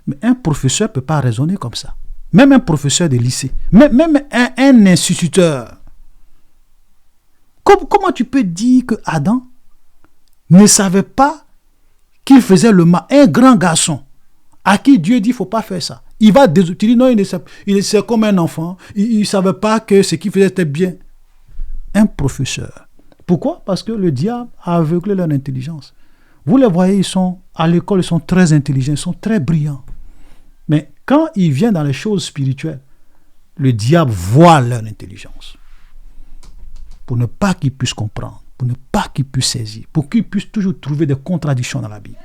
Mais un professeur ne peut pas raisonner comme ça. Même un professeur de lycée. Même un instituteur. Comment tu peux dire que Adam ne savait pas qu'il faisait le mal? Un grand garçon à qui Dieu dit qu'il ne faut pas faire ça. Il va désobéir. Non, c'est comme un enfant. Il ne savait pas que ce qu'il faisait était bien. Un professeur. Pourquoi? Parce que le diable a aveuglé leur intelligence. Vous les voyez, ils sont à l'école, ils sont très intelligents, ils sont très brillants. Mais quand ils viennent dans les choses spirituelles, le diable voit leur intelligence. Pour ne pas qu'ils puissent comprendre, pour ne pas qu'ils puissent saisir, pour qu'ils puissent toujours trouver des contradictions dans la Bible.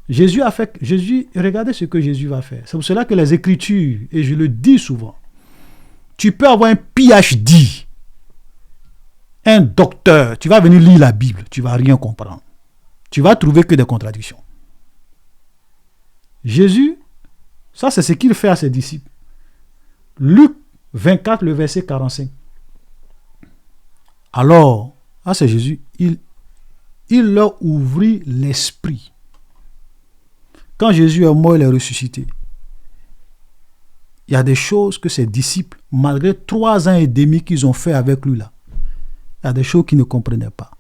Regardez ce que Jésus va faire. C'est pour cela que les Écritures, et je le dis souvent, tu peux avoir un PhD, un docteur, tu vas venir lire la Bible, tu ne vas rien comprendre. Tu vas trouver que des contradictions. Jésus, ça c'est ce qu'il fait à ses disciples. Luc 24, le verset 45. Alors, c'est Jésus, il leur ouvrit l'esprit. Quand Jésus est mort, il est ressuscité. Il y a des choses que ses disciples, malgré 3 ans et demi qu'ils ont fait avec lui là, il y a des choses qu'ils ne comprenaient pas.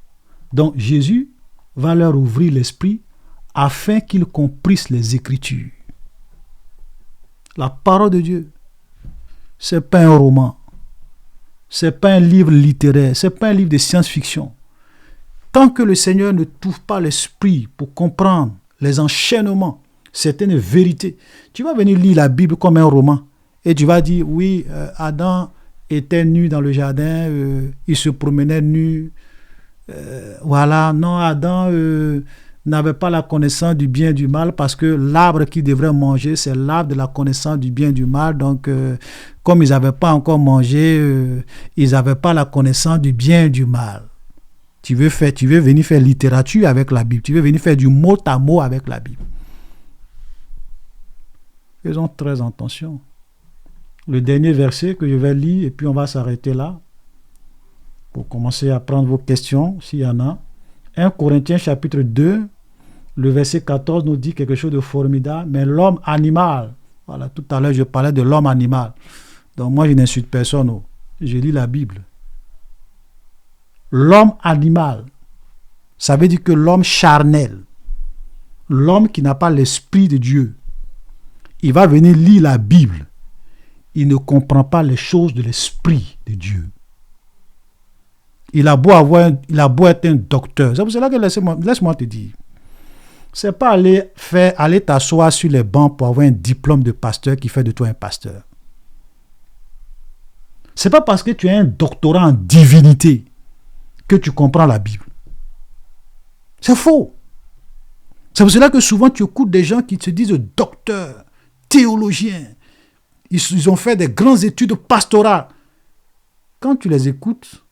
Donc Jésus va leur ouvrir l'esprit afin qu'ils comprissent les Écritures. La parole de Dieu, ce n'est pas un roman, ce n'est pas un livre littéraire, ce n'est pas un livre de science-fiction. Tant que le Seigneur ne t'ouvre pas l'esprit pour comprendre les enchaînements, certaines vérités, tu vas venir lire la Bible comme un roman et tu vas dire, oui, Adam était nu dans le jardin, il se promenait nu, voilà, non, Adam n'avait pas la connaissance du bien et du mal parce que l'arbre qu'il devrait manger, c'est l'arbre de la connaissance du bien et du mal. Donc, comme ils n'avaient pas encore mangé, ils n'avaient pas la connaissance du bien et du mal. Tu veux venir faire littérature avec la Bible. Tu veux venir faire du mot à mot avec la Bible. Faisons très attention. Le dernier verset que je vais lire, et puis on va s'arrêter là pour commencer à prendre vos questions, s'il y en a. 1 Corinthiens chapitre 2, le verset 14 nous dit quelque chose de formidable. Mais l'homme animal, voilà, tout à l'heure je parlais de l'homme animal. Donc moi je n'insulte personne, je lis la Bible. L'homme animal, ça veut dire que l'homme charnel, l'homme qui n'a pas l'esprit de Dieu, il va venir lire la Bible. Il ne comprend pas les choses de l'esprit de Dieu. Il a beau être un docteur. C'est pour cela que laisse-moi te dire. C'est pas aller t'asseoir sur les bancs pour avoir un diplôme de pasteur qui fait de toi un pasteur. C'est pas parce que tu as un doctorat en divinité que tu comprends la Bible. C'est faux. C'est pour cela que souvent tu écoutes des gens qui se disent docteurs, théologiens. Ils ont fait des grandes études pastorales. Quand tu les écoutes,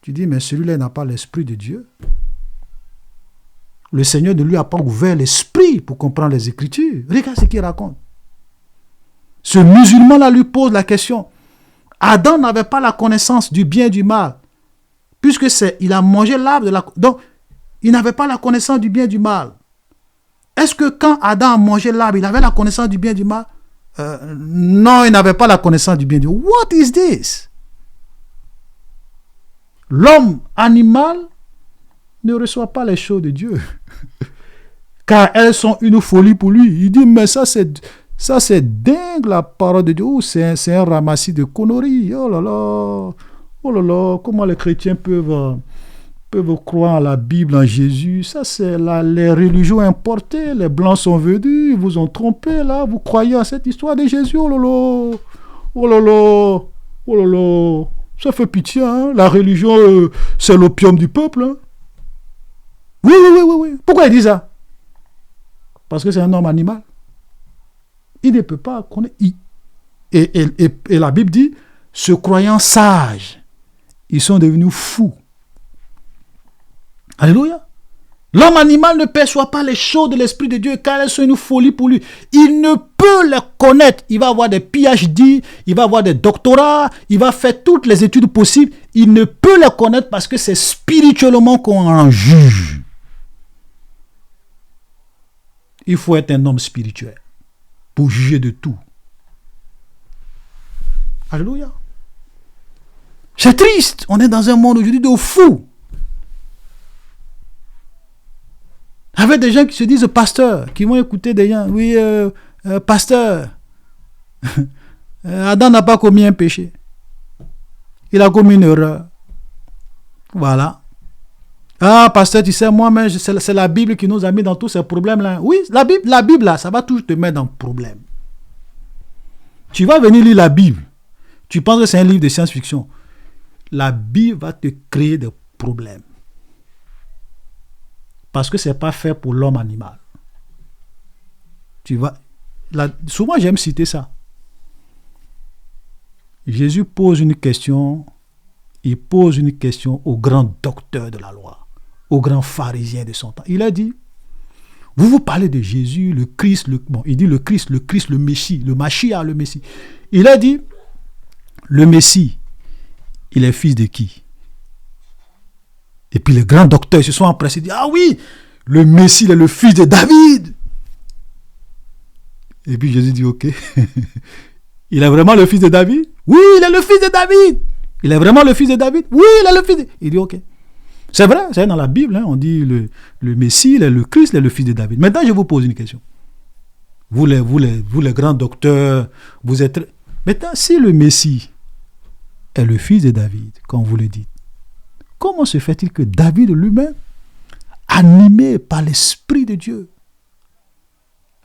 tu dis, mais celui-là n'a pas l'esprit de Dieu. Le Seigneur ne lui a pas ouvert l'esprit pour comprendre les Écritures. Regarde ce qu'il raconte. Ce musulman-là lui pose la question. Adam n'avait pas la connaissance du bien et du mal. Puisque il a mangé l'arbre de la... Donc, il n'avait pas la connaissance du bien et du mal. Est-ce que quand Adam a mangé l'arbre, il avait la connaissance du bien et du mal? Non, il n'avait pas la connaissance du bien et du mal. What is this? L'homme animal ne reçoit pas les choses de Dieu. Car elles sont une folie pour lui. Il dit, mais ça c'est dingue la parole de Dieu. Oh, c'est un ramassis de conneries. Oh là là, comment les chrétiens peuvent croire en la Bible, en Jésus. Ça c'est les religions importées. Les blancs sont venus, ils vous ont trompé là. Vous croyez à cette histoire de Jésus. Oh là là, oh là là, oh là là. Ça fait pitié, hein? La religion, c'est l'opium du peuple. Hein? Oui. Pourquoi il dit ça? Parce que c'est un homme animal. Il ne peut pas connaître. Et la Bible dit, se croyant sages, ils sont devenus fous. Alléluia. L'homme animal ne perçoit pas les choses de l'Esprit de Dieu car elles sont une folie pour lui. Il ne peut les connaître. Il va avoir des PhD, il va avoir des doctorats, il va faire toutes les études possibles. Il ne peut les connaître parce que c'est spirituellement qu'on en juge. Il faut être un homme spirituel pour juger de tout. Alléluia. C'est triste. On est dans un monde aujourd'hui de fous. Avec des gens qui se disent pasteur, qui vont écouter des gens. Oui, pasteur, Adam n'a pas commis un péché. Il a commis une erreur. Voilà. Ah, pasteur, tu sais, moi-même, c'est la Bible qui nous a mis dans tous ces problèmes-là. Oui, la Bible, là, ça va toujours te mettre dans le problème. Tu vas venir lire la Bible. Tu penses que c'est un livre de science-fiction. La Bible va te créer des problèmes. Parce que ce n'est pas fait pour l'homme animal. Souvent, j'aime citer ça. Jésus pose une question. Il pose une question au grand docteur de la loi, au grand pharisien de son temps. Il a dit, vous parlez de Jésus, le Christ, il dit le Christ, le Messie, le Mashiach, le Messie. Il a dit, le Messie, il est fils de qui? Et puis les grands docteurs se sont empressés et disent, ah oui, le Messie il est le fils de David. Et puis Jésus dit, ok. Il est vraiment le fils de David? Oui, il est le fils de David. Il est vraiment le fils de David? Oui, il est le fils de... Il dit, ok. C'est vrai dans la Bible, hein, on dit le Messie, il est le Christ, il est le fils de David. Maintenant, je vous pose une question. Vous les grands docteurs, vous êtes... Maintenant, si le Messie est le fils de David, comme vous le dites, comment se fait-il que David lui-même, animé par l'Esprit de Dieu,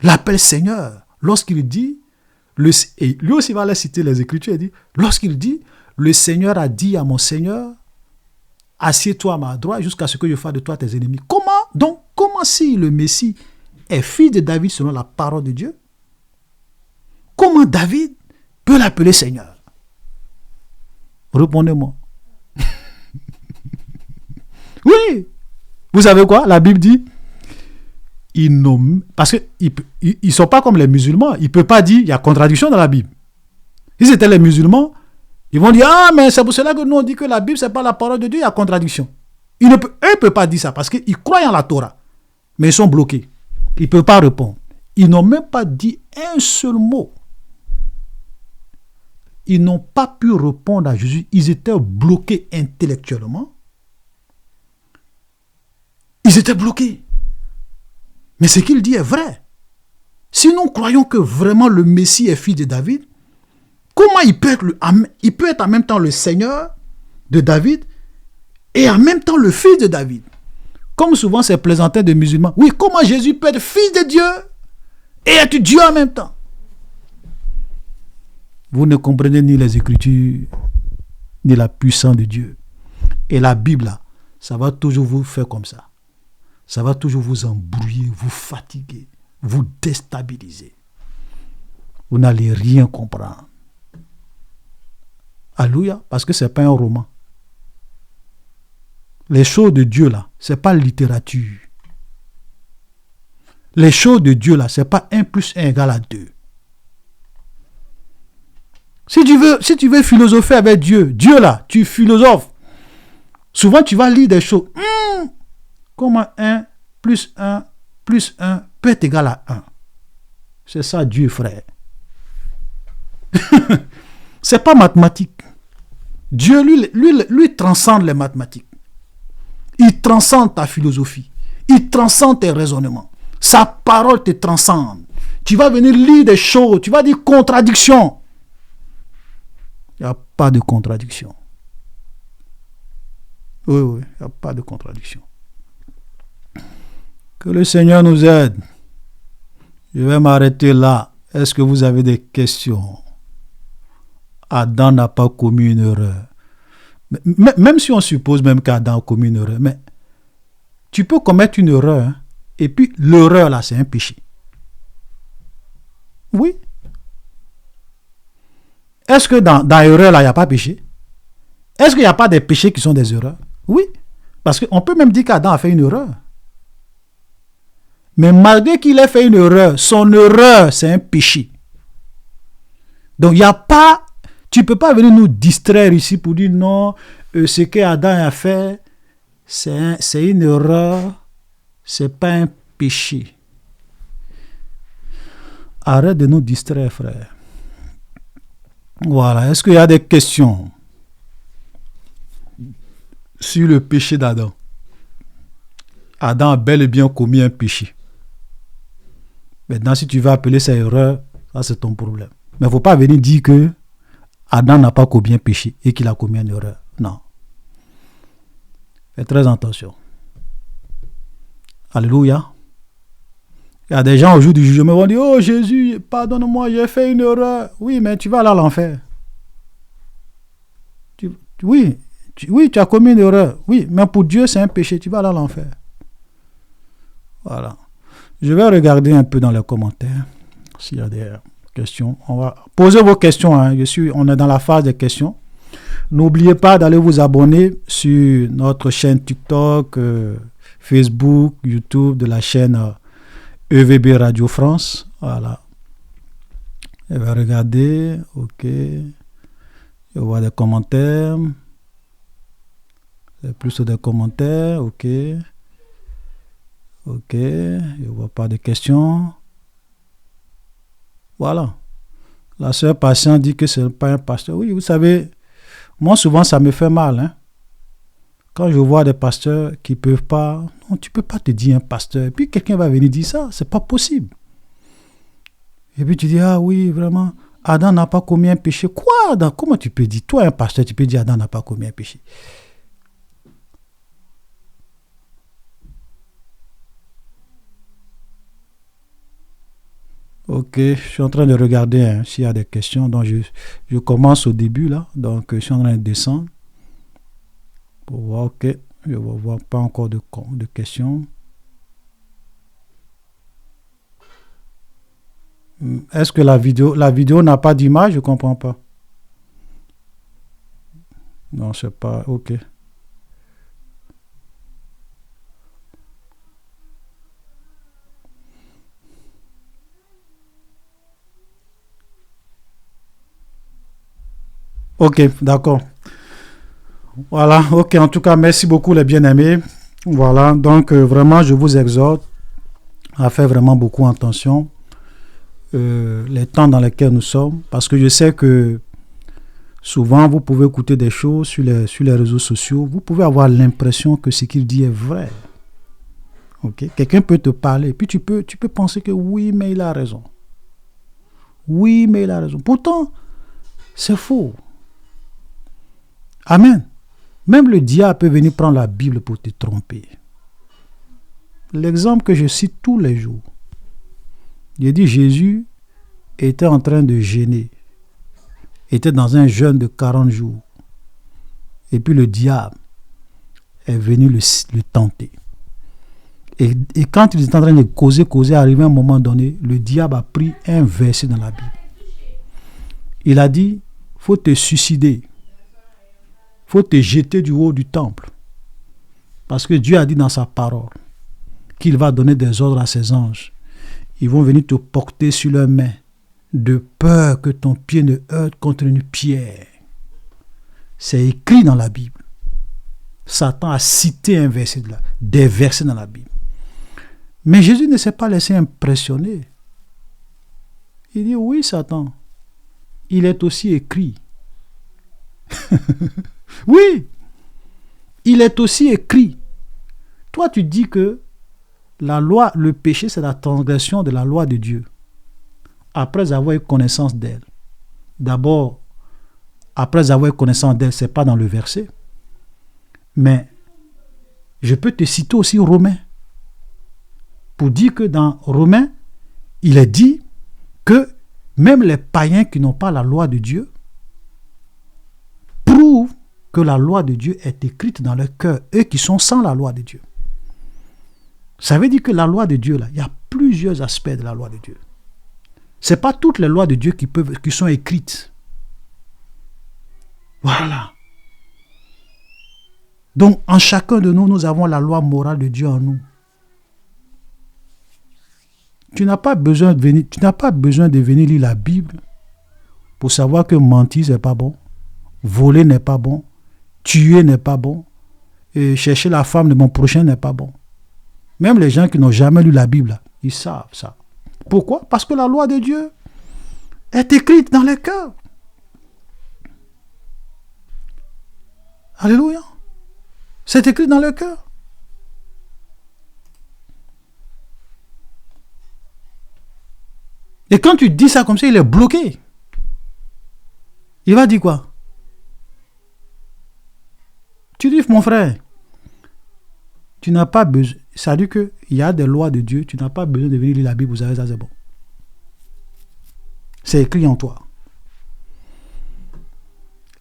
l'appelle Seigneur lorsqu'il dit, et lui aussi va aller citer les Écritures, il dit, lorsqu'il dit, le Seigneur a dit à mon Seigneur, assieds-toi à ma droite jusqu'à ce que je fasse de toi tes ennemis. Comment si le Messie est fils de David selon la parole de Dieu? Comment David peut l'appeler Seigneur? Répondez-moi. Oui. Vous savez quoi? La Bible dit, parce qu'ils ne sont pas comme les musulmans. Ils ne peuvent pas dire, il y a contradiction dans la Bible. Si c'était les musulmans, ils vont dire, ah, mais c'est pour cela que nous on dit que la Bible, ce n'est pas la parole de Dieu, il y a contradiction. Eux ne peuvent pas dire ça parce qu'ils croient en la Torah. Mais ils sont bloqués. Ils ne peuvent pas répondre. Ils n'ont même pas dit un seul mot. Ils n'ont pas pu répondre à Jésus. Ils étaient bloqués intellectuellement. Ils étaient bloqués. Mais ce qu'il dit est vrai. Si nous croyons que vraiment le Messie est fils de David, comment il peut être en même temps le Seigneur de David et en même temps le fils de David? Comme souvent c'est plaisantin de musulmans. Oui, comment Jésus peut être fils de Dieu et être Dieu en même temps? Vous ne comprenez ni les Écritures, ni la puissance de Dieu. Et la Bible, là, ça va toujours vous faire comme ça. Ça va toujours vous embrouiller, vous fatiguer, vous déstabiliser. Vous n'allez rien comprendre. Alléluia, parce que ce n'est pas un roman. Les choses de Dieu, là, ce n'est pas littérature. Les choses de Dieu, là, ce n'est pas 1 + 1 = 2. Si tu veux philosopher avec Dieu, là, tu philosophes. Souvent, tu vas lire des choses. Comment 1 + 1 + 1 peut être égal à 1? C'est ça Dieu, frère. C'est pas mathématique. Dieu, lui transcende les mathématiques. Il transcende ta philosophie. Il transcende tes raisonnements. Sa parole te transcende. Tu vas venir lire des choses. Tu vas dire contradiction. Il n'y a pas de contradiction. Oui, il n'y a pas de contradiction. Que le Seigneur nous aide. Je vais m'arrêter là. Est-ce que vous avez des questions? Adam n'a pas commis une erreur. Même si on suppose même qu'Adam a commis une erreur, mais tu peux commettre une erreur, hein, et puis l'erreur là, c'est un péché. Oui. Est-ce que dans l'erreur là, il n'y a pas péché? Est-ce qu'il n'y a pas des péchés qui sont des erreurs? Oui. Parce qu'on peut même dire qu'Adam a fait une erreur. Mais malgré qu'il ait fait une erreur, son erreur, c'est un péché. Donc, il n'y a pas... Tu ne peux pas venir nous distraire ici pour dire non, ce qu'Adam a fait, c'est une erreur, ce n'est pas un péché. Arrête de nous distraire, frère. Voilà. Est-ce qu'il y a des questions sur le péché d'Adam? Adam a bel et bien commis un péché. Maintenant, si tu veux appeler ça erreur, ça c'est ton problème. Mais il ne faut pas venir dire que Adam n'a pas commis un péché et qu'il a commis une erreur. Non. Faites très attention. Alléluia. Il y a des gens au jour du jugement qui vont dire, oh Jésus, pardonne-moi, j'ai fait une erreur. Oui, mais tu vas aller à l'enfer. Oui, tu as commis une erreur. Oui, mais pour Dieu, c'est un péché. Tu vas aller à l'enfer. Voilà. Je vais regarder un peu dans les commentaires s'il y a des questions. On va poser vos questions. Hein. On est dans la phase des questions. N'oubliez pas d'aller vous abonner sur notre chaîne TikTok, Facebook, YouTube, de la chaîne EVB Radio France. Voilà. Je vais regarder. OK. Je vois des commentaires. C'est plus des commentaires. OK. OK. Je ne vois pas de questions. Voilà. La sœur patiente dit que ce n'est pas un pasteur. Oui, vous savez, moi souvent ça me fait mal. Hein? Quand je vois des pasteurs qui ne peuvent pas... Non, tu ne peux pas te dire un pasteur. Et puis quelqu'un va venir dire ça. Ce n'est pas possible. Et puis tu dis, ah oui, vraiment, Adam n'a pas commis un péché. Quoi, Adam? Comment tu peux dire? Toi, un pasteur, tu peux dire Adam n'a pas commis un péché. Ok, je suis en train de regarder s'il y a des questions. Donc, je commence au début là. Donc, je suis en train de descendre pour voir. Ok, je ne vois pas encore de questions. Est-ce que la vidéo n'a pas d'image? Je ne comprends pas. Non, c'est pas. Ok. Ok, d'accord. Voilà, ok. En tout cas, merci beaucoup les bien-aimés. Voilà, donc vraiment, je vous exhorte à faire vraiment beaucoup attention les temps dans lesquels nous sommes, parce que je sais que souvent, vous pouvez écouter des choses sur les réseaux sociaux. Vous pouvez avoir l'impression que ce qu'il dit est vrai. Okay? Quelqu'un peut te parler, puis tu peux penser que oui, mais il a raison. Oui, mais il a raison. Pourtant, c'est faux. Amen. Même le diable peut venir prendre la Bible pour te tromper. L'exemple que je cite tous les jours. Il dit Jésus était en train de jeûner. Était dans un jeûne de 40 jours. Et puis le diable est venu le tenter. Et quand il était en train de causer, arrivé à un moment donné, le diable a pris un verset dans la Bible. Il a dit, faut te suicider. Faut te jeter du haut du temple. Parce que Dieu a dit dans sa parole qu'il va donner des ordres à ses anges. Ils vont venir te porter sur leurs mains, de peur que ton pied ne heurte contre une pierre. C'est écrit dans la Bible. Satan a cité des versets dans la Bible. Mais Jésus ne s'est pas laissé impressionner. Il dit, oui, Satan, il est aussi écrit. Oui, il est aussi écrit. Toi, tu dis que la loi, le péché, c'est la transgression de la loi de Dieu. Après avoir eu connaissance d'elle. D'abord, après avoir eu connaissance d'elle, ce n'est pas dans le verset. Mais je peux te citer aussi Romains. Pour dire que dans Romains, il est dit que même les païens qui n'ont pas la loi de Dieu prouvent que la loi de Dieu est écrite dans leur cœur, eux qui sont sans la loi de Dieu. Ça veut dire que la loi de Dieu, là, il y a plusieurs aspects de la loi de Dieu. Ce n'est pas toutes les lois de Dieu qui sont écrites. Voilà. Donc, en chacun de nous, nous avons la loi morale de Dieu en nous. Tu n'as pas besoin de venir lire la Bible pour savoir que mentir, ce n'est pas bon. Voler n'est pas bon. Tuer n'est pas bon. Et chercher la femme de mon prochain n'est pas bon. Même les gens qui n'ont jamais lu la Bible, ils savent ça. Pourquoi? Parce que la loi de Dieu est écrite dans les cœurs. Alléluia. C'est écrit dans le cœur. Et quand tu dis ça comme ça, il est bloqué. Il va dire quoi? Tu dis, mon frère, tu n'as pas besoin. Ça veut dire qu'il y a des lois de Dieu, tu n'as pas besoin de venir lire la Bible, vous savez, ça c'est bon. C'est écrit en toi.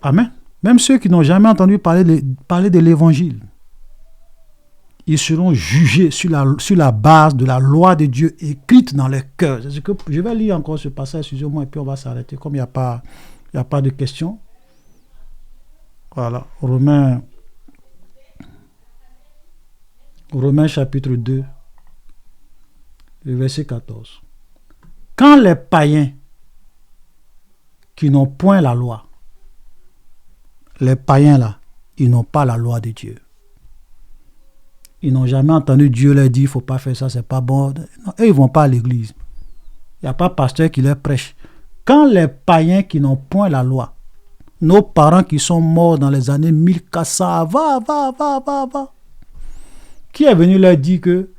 Amen. Même ceux qui n'ont jamais entendu parler de l'évangile, ils seront jugés sur la base de la loi de Dieu écrite dans leur cœur. Je vais lire encore ce passage, excusez-moi, et puis on va s'arrêter. Comme il n'y a pas de questions. Voilà. Romains chapitre 2, le verset 14. Quand les païens qui n'ont point la loi, les païens là, ils n'ont pas la loi de Dieu. Ils n'ont jamais entendu Dieu leur dire, il ne faut pas faire ça, c'est pas bon. Non, eux, ils ne vont pas à l'église. Il n'y a pas de pasteur qui leur prêche. Quand les païens qui n'ont point la loi, nos parents qui sont morts dans les années 1400, va. Qui est venu leur dire que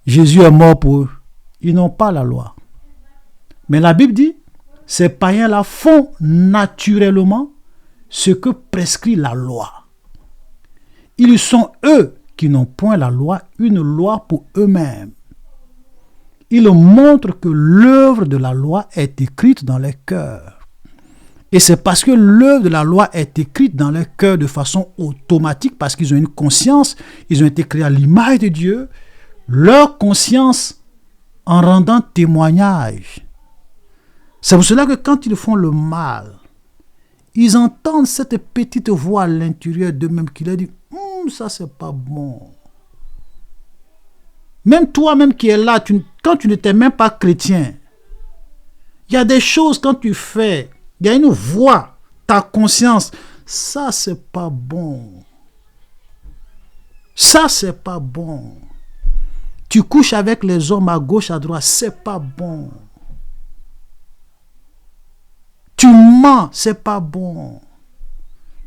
Jésus est mort pour eux? Ils n'ont pas la loi. Mais la Bible dit, ces païens-là font naturellement ce que prescrit la loi. Ils sont eux qui n'ont point la loi, une loi pour eux-mêmes. il montre que l'œuvre de la loi est écrite dans les cœurs. Et c'est parce que l'œuvre de la loi est écrite dans les cœurs de façon automatique, parce qu'ils ont une conscience, ils ont été créés à l'image de Dieu, leur conscience en rendant témoignage. C'est pour cela que quand ils font le mal, ils entendent cette petite voix à l'intérieur d'eux-mêmes qui leur dit « ça c'est pas bon ». Même toi-même qui es là, quand tu n'étais même pas chrétien, il y a des choses quand tu fais, il y a une voix, ta conscience, ça c'est pas bon. Ça c'est pas bon. Tu couches avec les hommes à gauche, à droite, c'est pas bon. Tu mens, c'est pas bon.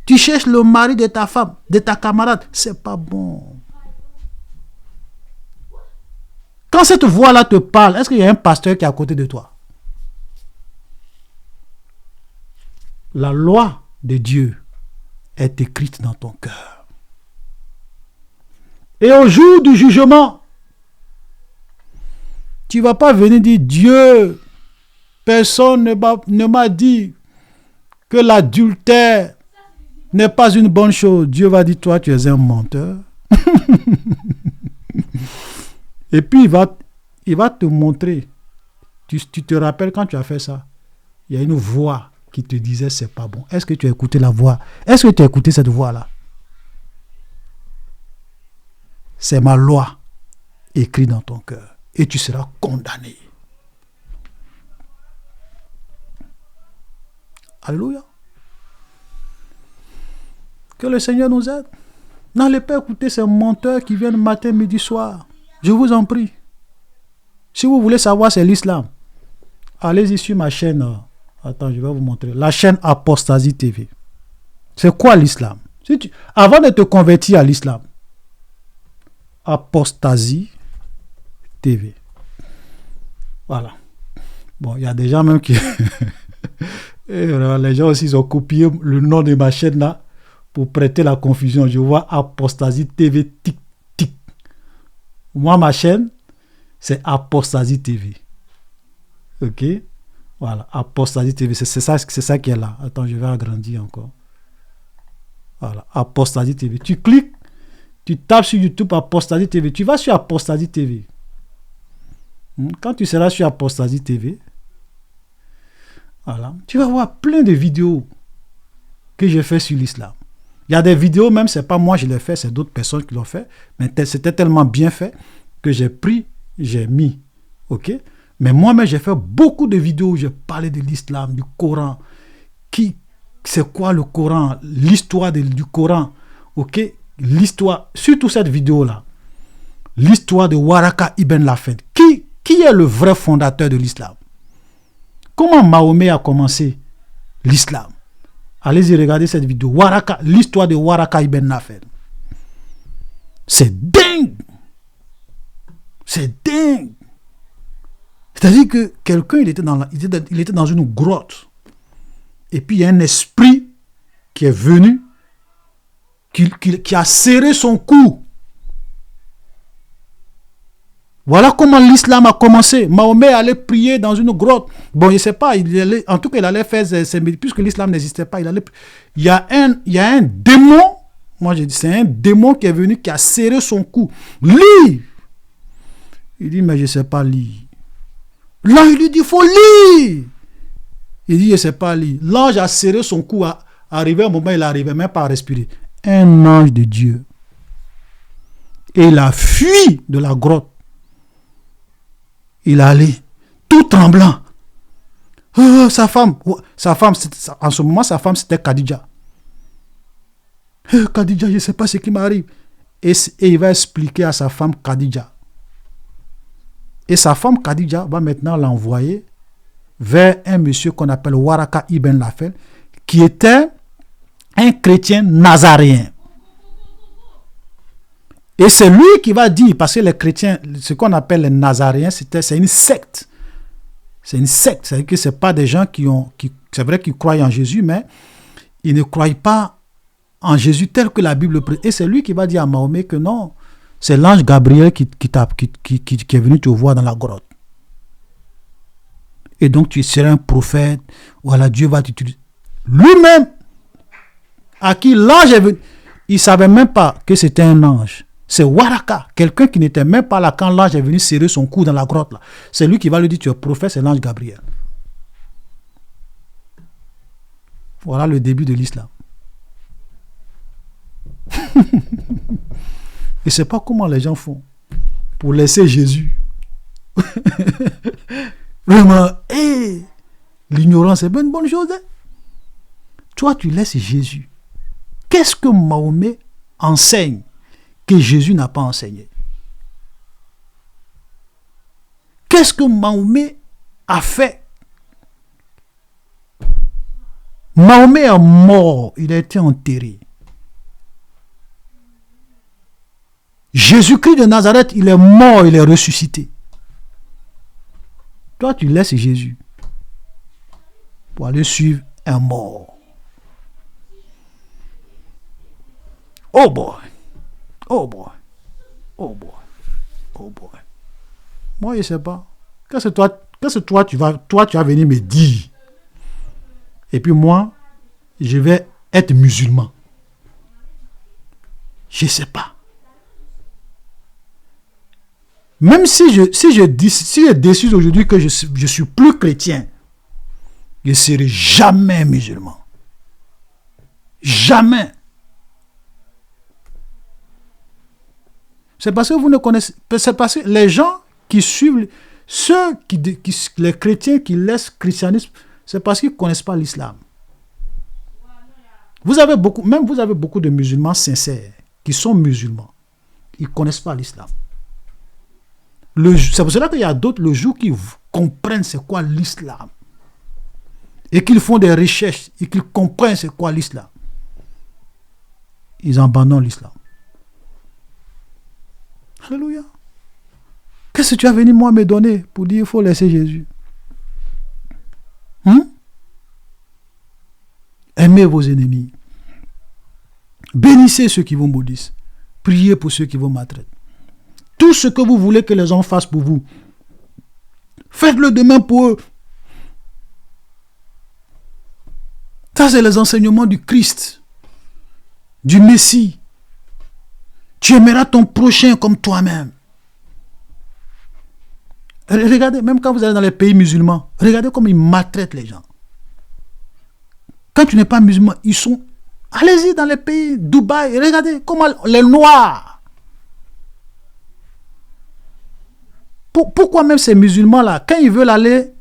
Tu cherches le mari de ta femme, de ta camarade, c'est pas bon. Quand cette voix-là te parle, est-ce qu'il y a un pasteur qui est à côté de toi? La loi de Dieu est écrite dans ton cœur. Et au jour du jugement, tu ne vas pas venir dire Dieu, personne ne m'a dit que l'adultère n'est pas une bonne chose. Dieu va dire, toi, tu es un menteur. Et puis, il va te montrer. Tu te rappelles quand tu as fait ça, il y a une voix qui te disait, c'est pas bon. Est-ce que tu as écouté la voix? Est-ce que tu as écouté cette voix-là? C'est ma loi écrite dans ton cœur. Et tu seras condamné. Alléluia. Que le Seigneur nous aide. N'allez pas écouter ces menteurs qui viennent matin, midi, soir. Je vous en prie. Si vous voulez savoir c'est l'islam, allez-y sur ma chaîne. Attends, je vais vous montrer. La chaîne Apostasie TV. C'est quoi l'islam? Avant de te convertir à l'islam, Apostasie TV. Voilà. Bon, il y a des gens même qui... Et les gens aussi, ils ont copié le nom de ma chaîne là pour prêter la confusion. Je vois Apostasie TV tic tic. Moi, ma chaîne, c'est Apostasie TV. Ok? Voilà, Apostasie TV. C'est ça qui est là. Attends, je vais agrandir encore. Voilà, Apostasie TV. Tu cliques, tu tapes sur YouTube Apostasie TV. Tu vas sur Apostasie TV. Quand tu seras sur Apostasie TV, voilà, tu vas voir plein de vidéos que j'ai fait sur l'islam. Il y a des vidéos, même, c'est pas moi qui les fait, c'est d'autres personnes qui l'ont fait, mais c'était tellement bien fait que j'ai pris, j'ai mis. Ok? Mais moi-même, j'ai fait beaucoup de vidéos où j'ai parlé de l'islam, du Coran. C'est quoi le Coran? L'histoire du Coran. Ok? L'histoire, surtout cette vidéo-là. L'histoire de Waraka Ibn Lafed. Qui est le vrai fondateur de l'islam? Comment Mahomet a commencé l'islam? Allez-y regarder cette vidéo. L'histoire de Waraka Ibn Lafed. C'est dingue. C'est dingue. C'est-à-dire que quelqu'un, il était dans une grotte. Et puis il y a un esprit qui est venu, qui a serré son cou. Voilà comment l'islam a commencé. Mahomet allait prier dans une grotte. Bon, je ne sais pas, en tout cas, il allait faire ses méditations, puisque l'islam n'existait pas. Il y a un démon, moi j'ai dit, c'est un démon qui est venu, qui a serré son cou. Lis! Il dit, mais je ne sais pas lire. Là, il lui dit, il faut lire. Il dit, je ne sais pas lire. L'ange a serré son cou. Arrivé un moment, il n'arrivait même pas à respirer. Un ange de Dieu. Et il a fui de la grotte. Il allait, tout tremblant. Sa femme, en ce moment, sa femme, c'était Khadija. Khadija, je ne sais pas ce qui m'arrive. Et il va expliquer à sa femme Khadija. Et sa femme Khadija va maintenant l'envoyer vers un monsieur qu'on appelle Waraka Ibn Lafed, qui était un chrétien nazaréen. Et c'est lui qui va dire, parce que les chrétiens, ce qu'on appelle les nazaréens, c'est une secte. C'est une secte, c'est-à-dire que ce n'est pas des gens c'est vrai qu'ils croient en Jésus, mais ils ne croient pas en Jésus tel que la Bible prédit. Et c'est lui qui va dire à Mahomet que non, c'est l'ange Gabriel qui est venu te voir dans la grotte. Et donc tu seras un prophète. Voilà, Dieu va t'utiliser. Lui-même, à qui l'ange est venu, il ne savait même pas que c'était un ange. C'est Waraka, quelqu'un qui n'était même pas là quand l'ange est venu serrer son cou dans la grotte. Là. C'est lui qui va lui dire, tu es prophète, c'est l'ange Gabriel. Voilà le début de l'islam. Et c'est pas comment les gens font pour laisser Jésus. Vraiment, l'ignorance est une bonne chose. Hein? Toi, tu laisses Jésus. Qu'est-ce que Mahomet enseigne que Jésus n'a pas enseigné? Qu'est-ce que Mahomet a fait? Mahomet est mort, il a été enterré. Jésus-Christ de Nazareth, il est mort, il est ressuscité. Toi, tu laisses Jésus pour aller suivre un mort. Oh boy, oh boy, oh boy, oh boy. Moi, je ne sais pas. Qu'est-ce que toi, tu vas venir me dire? Et puis moi, je vais être musulman. Je ne sais pas. Même si je décide aujourd'hui que je suis plus chrétien, je ne serai jamais musulman. Jamais. C'est parce que vous ne connaissez pas. C'est parce que les gens qui suivent, les chrétiens qui laissent le christianisme, c'est parce qu'ils ne connaissent pas l'islam. Vous avez beaucoup de musulmans sincères qui sont musulmans. Ils ne connaissent pas l'islam. C'est pour cela qu'il y a d'autres, le jour qu'ils comprennent c'est quoi l'islam et qu'ils font des recherches et qu'ils comprennent c'est quoi l'islam, ils abandonnent l'islam. Alléluia. Qu'est-ce que tu as venu moi me donner pour dire qu'il faut laisser Jésus? Aimez vos ennemis. Bénissez ceux qui vous maudissent. Priez pour ceux qui vous maltraitent. Tout ce que vous voulez que les gens fassent pour vous, faites-le de même pour eux. Ça, c'est les enseignements du Christ, du Messie. Tu aimeras ton prochain comme toi-même. Regardez, même quand vous allez dans les pays musulmans, regardez comment ils maltraitent les gens. Quand tu n'es pas musulman, ils sont... Allez-y dans les pays, Dubaï, regardez comment les Noirs... Pourquoi même ces musulmans-là, quand ils veulent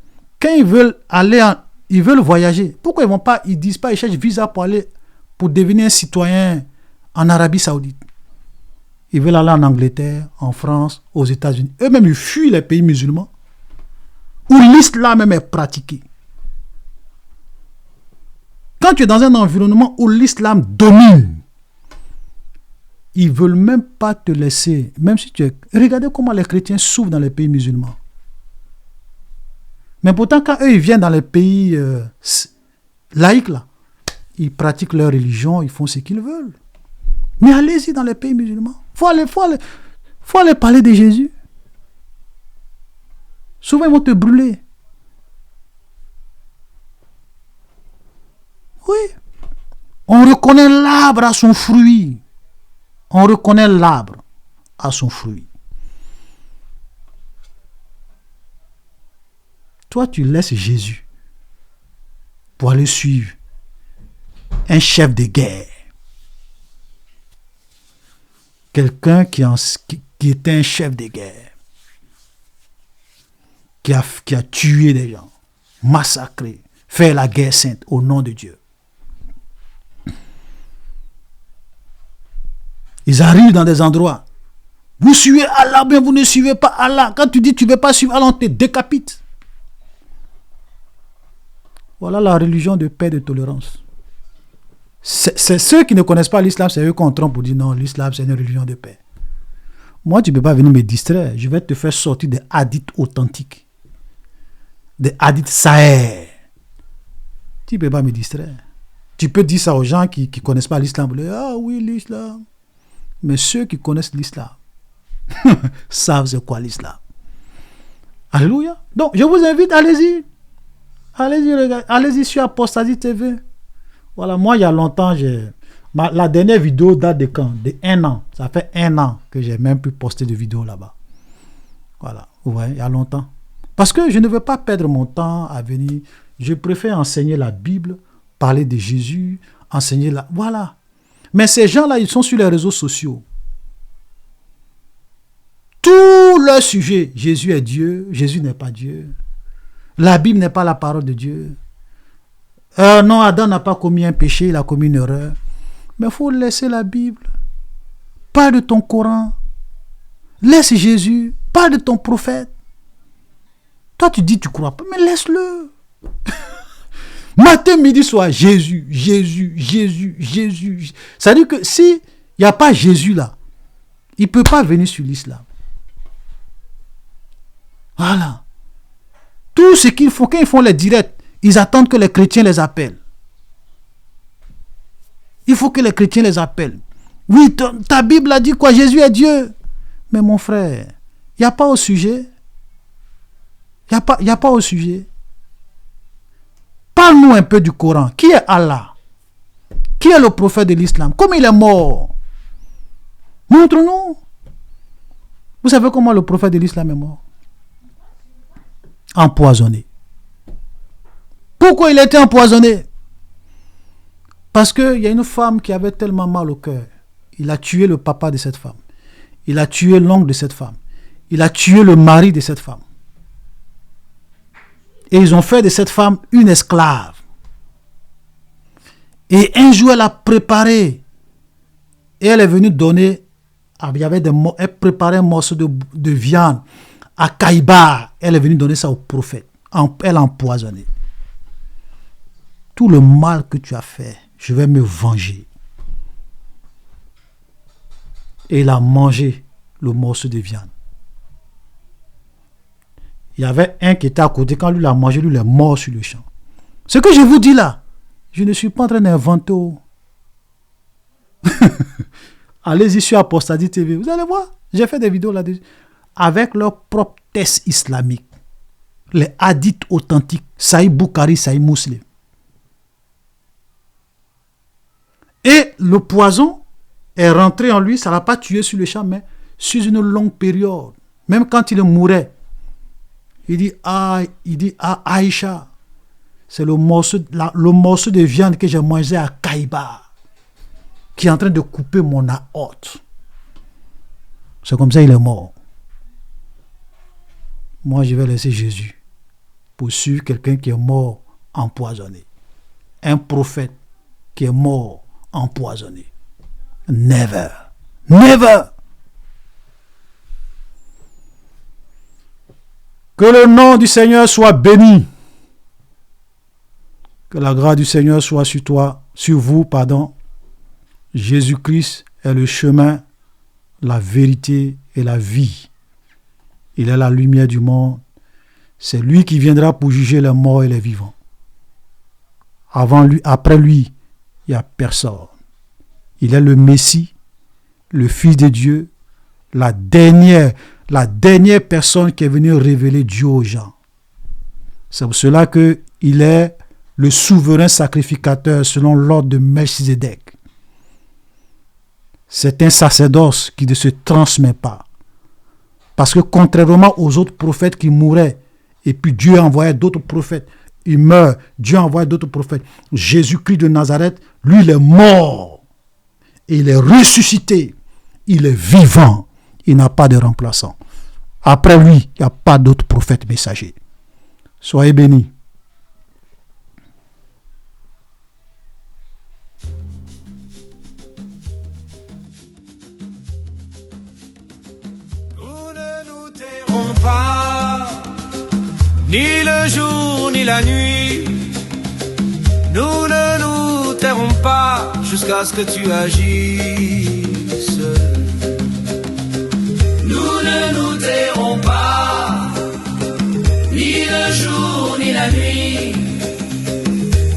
voyager, pourquoi ils disent pas, ils cherchent visa pour devenir un citoyen en Arabie Saoudite. Ils veulent aller en Angleterre, en France, aux États-Unis. Eux-mêmes, ils fuient les pays musulmans où l'islam même est pratiqué. Quand tu es dans un environnement où l'islam domine, ils ne veulent même pas te laisser, même si tu es... Regardez comment les chrétiens souffrent dans les pays musulmans. Mais pourtant, quand eux, ils viennent dans les pays laïcs, là, ils pratiquent leur religion, ils font ce qu'ils veulent. Mais allez-y dans les pays musulmans. Faut aller parler de Jésus. Souvent, ils vont te brûler. Oui. On reconnaît l'arbre à son fruit. On reconnaît l'arbre à son fruit. Toi, tu laisses Jésus pour aller suivre un chef de guerre. Quelqu'un qui était un chef de guerre. Qui a tué des gens, massacré, fait la guerre sainte au nom de Dieu. Ils arrivent dans des endroits. Vous suivez Allah, bien vous ne suivez pas Allah. Quand tu dis que tu ne veux pas suivre Allah, on te décapite. Voilà la religion de paix et de tolérance. C'est ceux qui ne connaissent pas l'islam, c'est eux qu'on trompe pour dire non, l'islam c'est une religion de paix. Moi, tu ne peux pas venir me distraire. Je vais te faire sortir des hadiths authentiques. Des hadiths sahih. Tu ne peux pas me distraire. Tu peux dire ça aux gens qui ne connaissent pas l'islam. Ah oui, l'islam. Mais ceux qui connaissent l'islam savent c'est quoi l'islam. Alléluia. Donc, je vous invite, allez-y. Allez-y, regardez. Allez-y sur Apostasie TV. Voilà, moi, il y a longtemps, la dernière vidéo date de quand? De 1 an. Ça fait 1 an que j'ai même pu poster de vidéos là-bas. Voilà, ouais, il y a longtemps. Parce que je ne veux pas perdre mon temps à venir. Je préfère enseigner la Bible, parler de Jésus, enseigner la... Voilà. Mais ces gens-là, ils sont sur les réseaux sociaux. Tout leur sujet, Jésus est Dieu, Jésus n'est pas Dieu. La Bible n'est pas la parole de Dieu. Non, Adam n'a pas commis un péché, il a commis une erreur. Mais il faut laisser la Bible. Parle de ton Coran. Laisse Jésus. Parle de ton prophète. Toi, tu dis tu ne crois pas, mais laisse-le. Matin, midi, soir, Jésus, Jésus, Jésus, Jésus. Ça veut dire que s'il n'y a pas Jésus là, il ne peut pas venir sur l'islam. Voilà. Tout ce qu'il faut, quand ils font les directs, ils attendent que les chrétiens les appellent. Il faut que les chrétiens les appellent. Oui, ta Bible a dit quoi? Jésus est Dieu. Mais mon frère, il n'y a pas au sujet. Il n'y a pas au sujet. Parle-nous un peu du Coran. Qui est Allah? Qui est le prophète de l'islam? Comment il est mort? Montre-nous. Vous savez comment le prophète de l'islam est mort? Empoisonné. Pourquoi il a été empoisonné? Parce qu'il y a une femme qui avait tellement mal au cœur. Il a tué le papa de cette femme. Il a tué l'oncle de cette femme. Il a tué le mari de cette femme. Et ils ont fait de cette femme une esclave. Et un jour, elle a préparé. Et elle est venue donner. Il y avait elle préparait un morceau de viande à Kaïba. Elle est venue donner ça au prophète. Elle a empoisonné. Tout le mal que tu as fait, je vais me venger. Et il a mangé le morceau de viande. Il y avait un qui était à côté. Quand lui l'a mangé, lui il est mort sur le champ. Ce que je vous dis là, je ne suis pas en train d'inventer. Allez-y sur Apostasie TV. Vous allez voir. J'ai fait des vidéos là-dessus. Avec leur propre test islamique. Les hadiths authentiques. Sahih Bukhari, Sahih Muslim. Et le poison est rentré en lui. Ça ne l'a pas tué sur le champ, mais sur une longue période. Même quand il mourait. Il dit Aïcha, c'est le morceau de viande que j'ai mangé à Kaïba qui est en train de couper mon aorte. C'est comme ça il est mort. Moi, je vais laisser Jésus pour suivre quelqu'un qui est mort empoisonné. Un prophète qui est mort empoisonné. Never. Never. Que le nom du Seigneur soit béni. Que la grâce du Seigneur soit sur toi, sur vous, pardon. Jésus-Christ est le chemin, la vérité et la vie. Il est la lumière du monde. C'est lui qui viendra pour juger les morts et les vivants. Avant lui, après lui, il n'y a personne. Il est le Messie, le Fils de Dieu, la dernière personne qui est venue révéler Dieu aux gens. C'est pour cela qu'il est le souverain sacrificateur selon l'ordre de Melchizedek. C'est un sacerdoce qui ne se transmet pas. Parce que contrairement aux autres prophètes qui mouraient, et puis Dieu envoyait d'autres prophètes, il meurt, Dieu envoie d'autres prophètes. Jésus-Christ de Nazareth, lui, il est mort. Et il est ressuscité. Il est vivant. Il n'a pas de remplaçant. Après lui, il n'y a pas d'autre prophète messager. Soyez bénis. Nous ne nous tairons pas, ni le jour ni la nuit. Nous ne nous tairons pas jusqu'à ce que tu agisses. Nous ne nous tairons pas, ni le jour ni la nuit.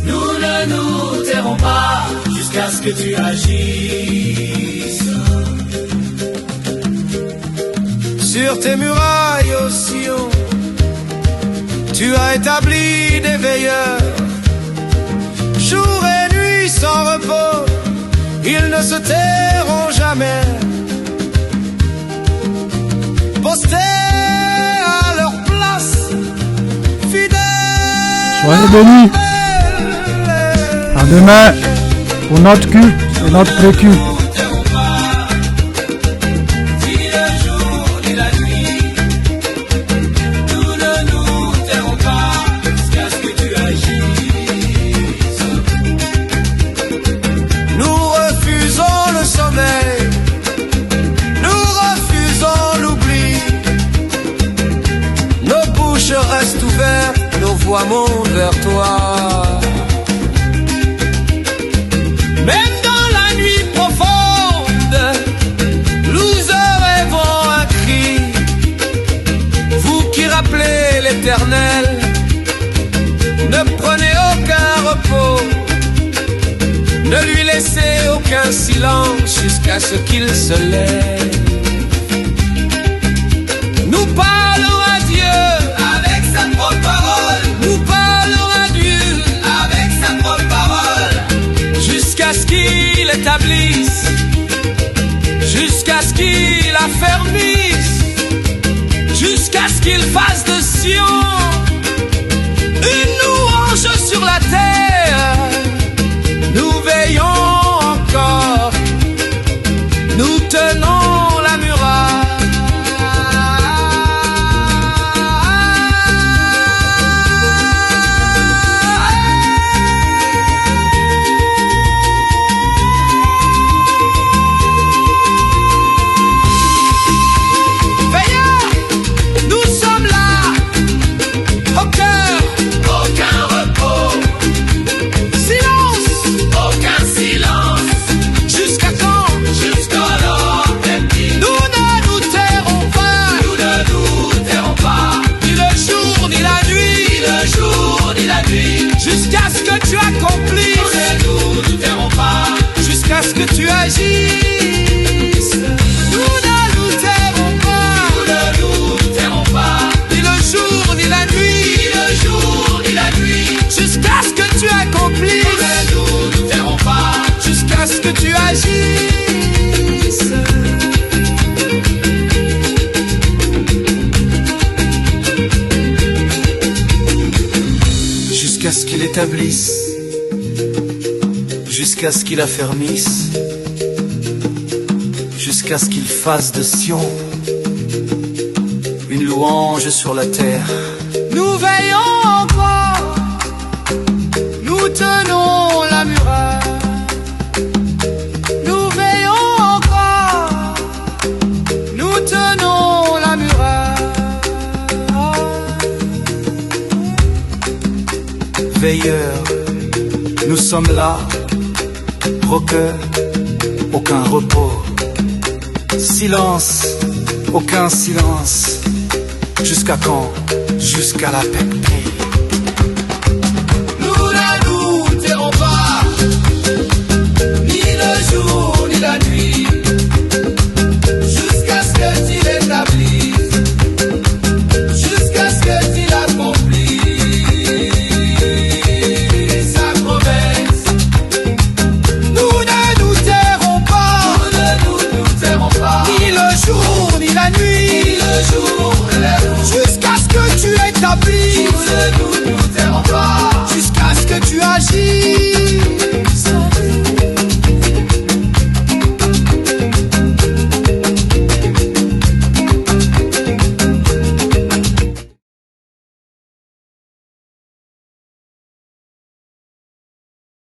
Nous ne nous tairons pas jusqu'à ce que tu agisses. Sur tes murailles, ô Sion, Tu as établi des veilleurs, jour et nuit sans repos, ils ne se tairont jamais. Postés à leur place, fidèles. Soyez bénis. À demain pour notre culte et notre pré-culte. Reste ouvert, nos voix montent vers toi. Même dans la nuit profonde, nous élevons un cri. Vous qui rappelez l'Éternel, ne prenez aucun repos, ne lui laissez aucun silence jusqu'à ce qu'il se lève. Nous parlons à Dieu avec sa propre parole. Nous parlons à Dieu avec sa propre parole. Jusqu'à ce qu'il établisse, jusqu'à ce qu'il affermisse, jusqu'à ce qu'il fasse de Sion une louange sur la terre. Nous veillons encore, nous tenons la muraille. Jusqu'à ce que tu accomplisses, nous ne tairons pas. Jusqu'à ce que tu agisses, nous ne nous tairons pas. Nous ne nous tairons pas. Ni le jour ni la nuit, ni le jour ni la nuit. Jusqu'à ce que tu accomplisses, nous ne nous tairons pas. Jusqu'à ce que tu agisses. Jusqu'à ce qu'il établisse, jusqu'à ce qu'il affermisse, jusqu'à ce qu'il fasse de Sion une louange sur la terre. Nous veillons encore, nous tenons la muraille. Nous veillons encore, nous tenons la muraille. Veilleurs, nous sommes là, roqueurs, aucun repos. Silence, aucun silence. Jusqu'à quand? Jusqu'à la paix.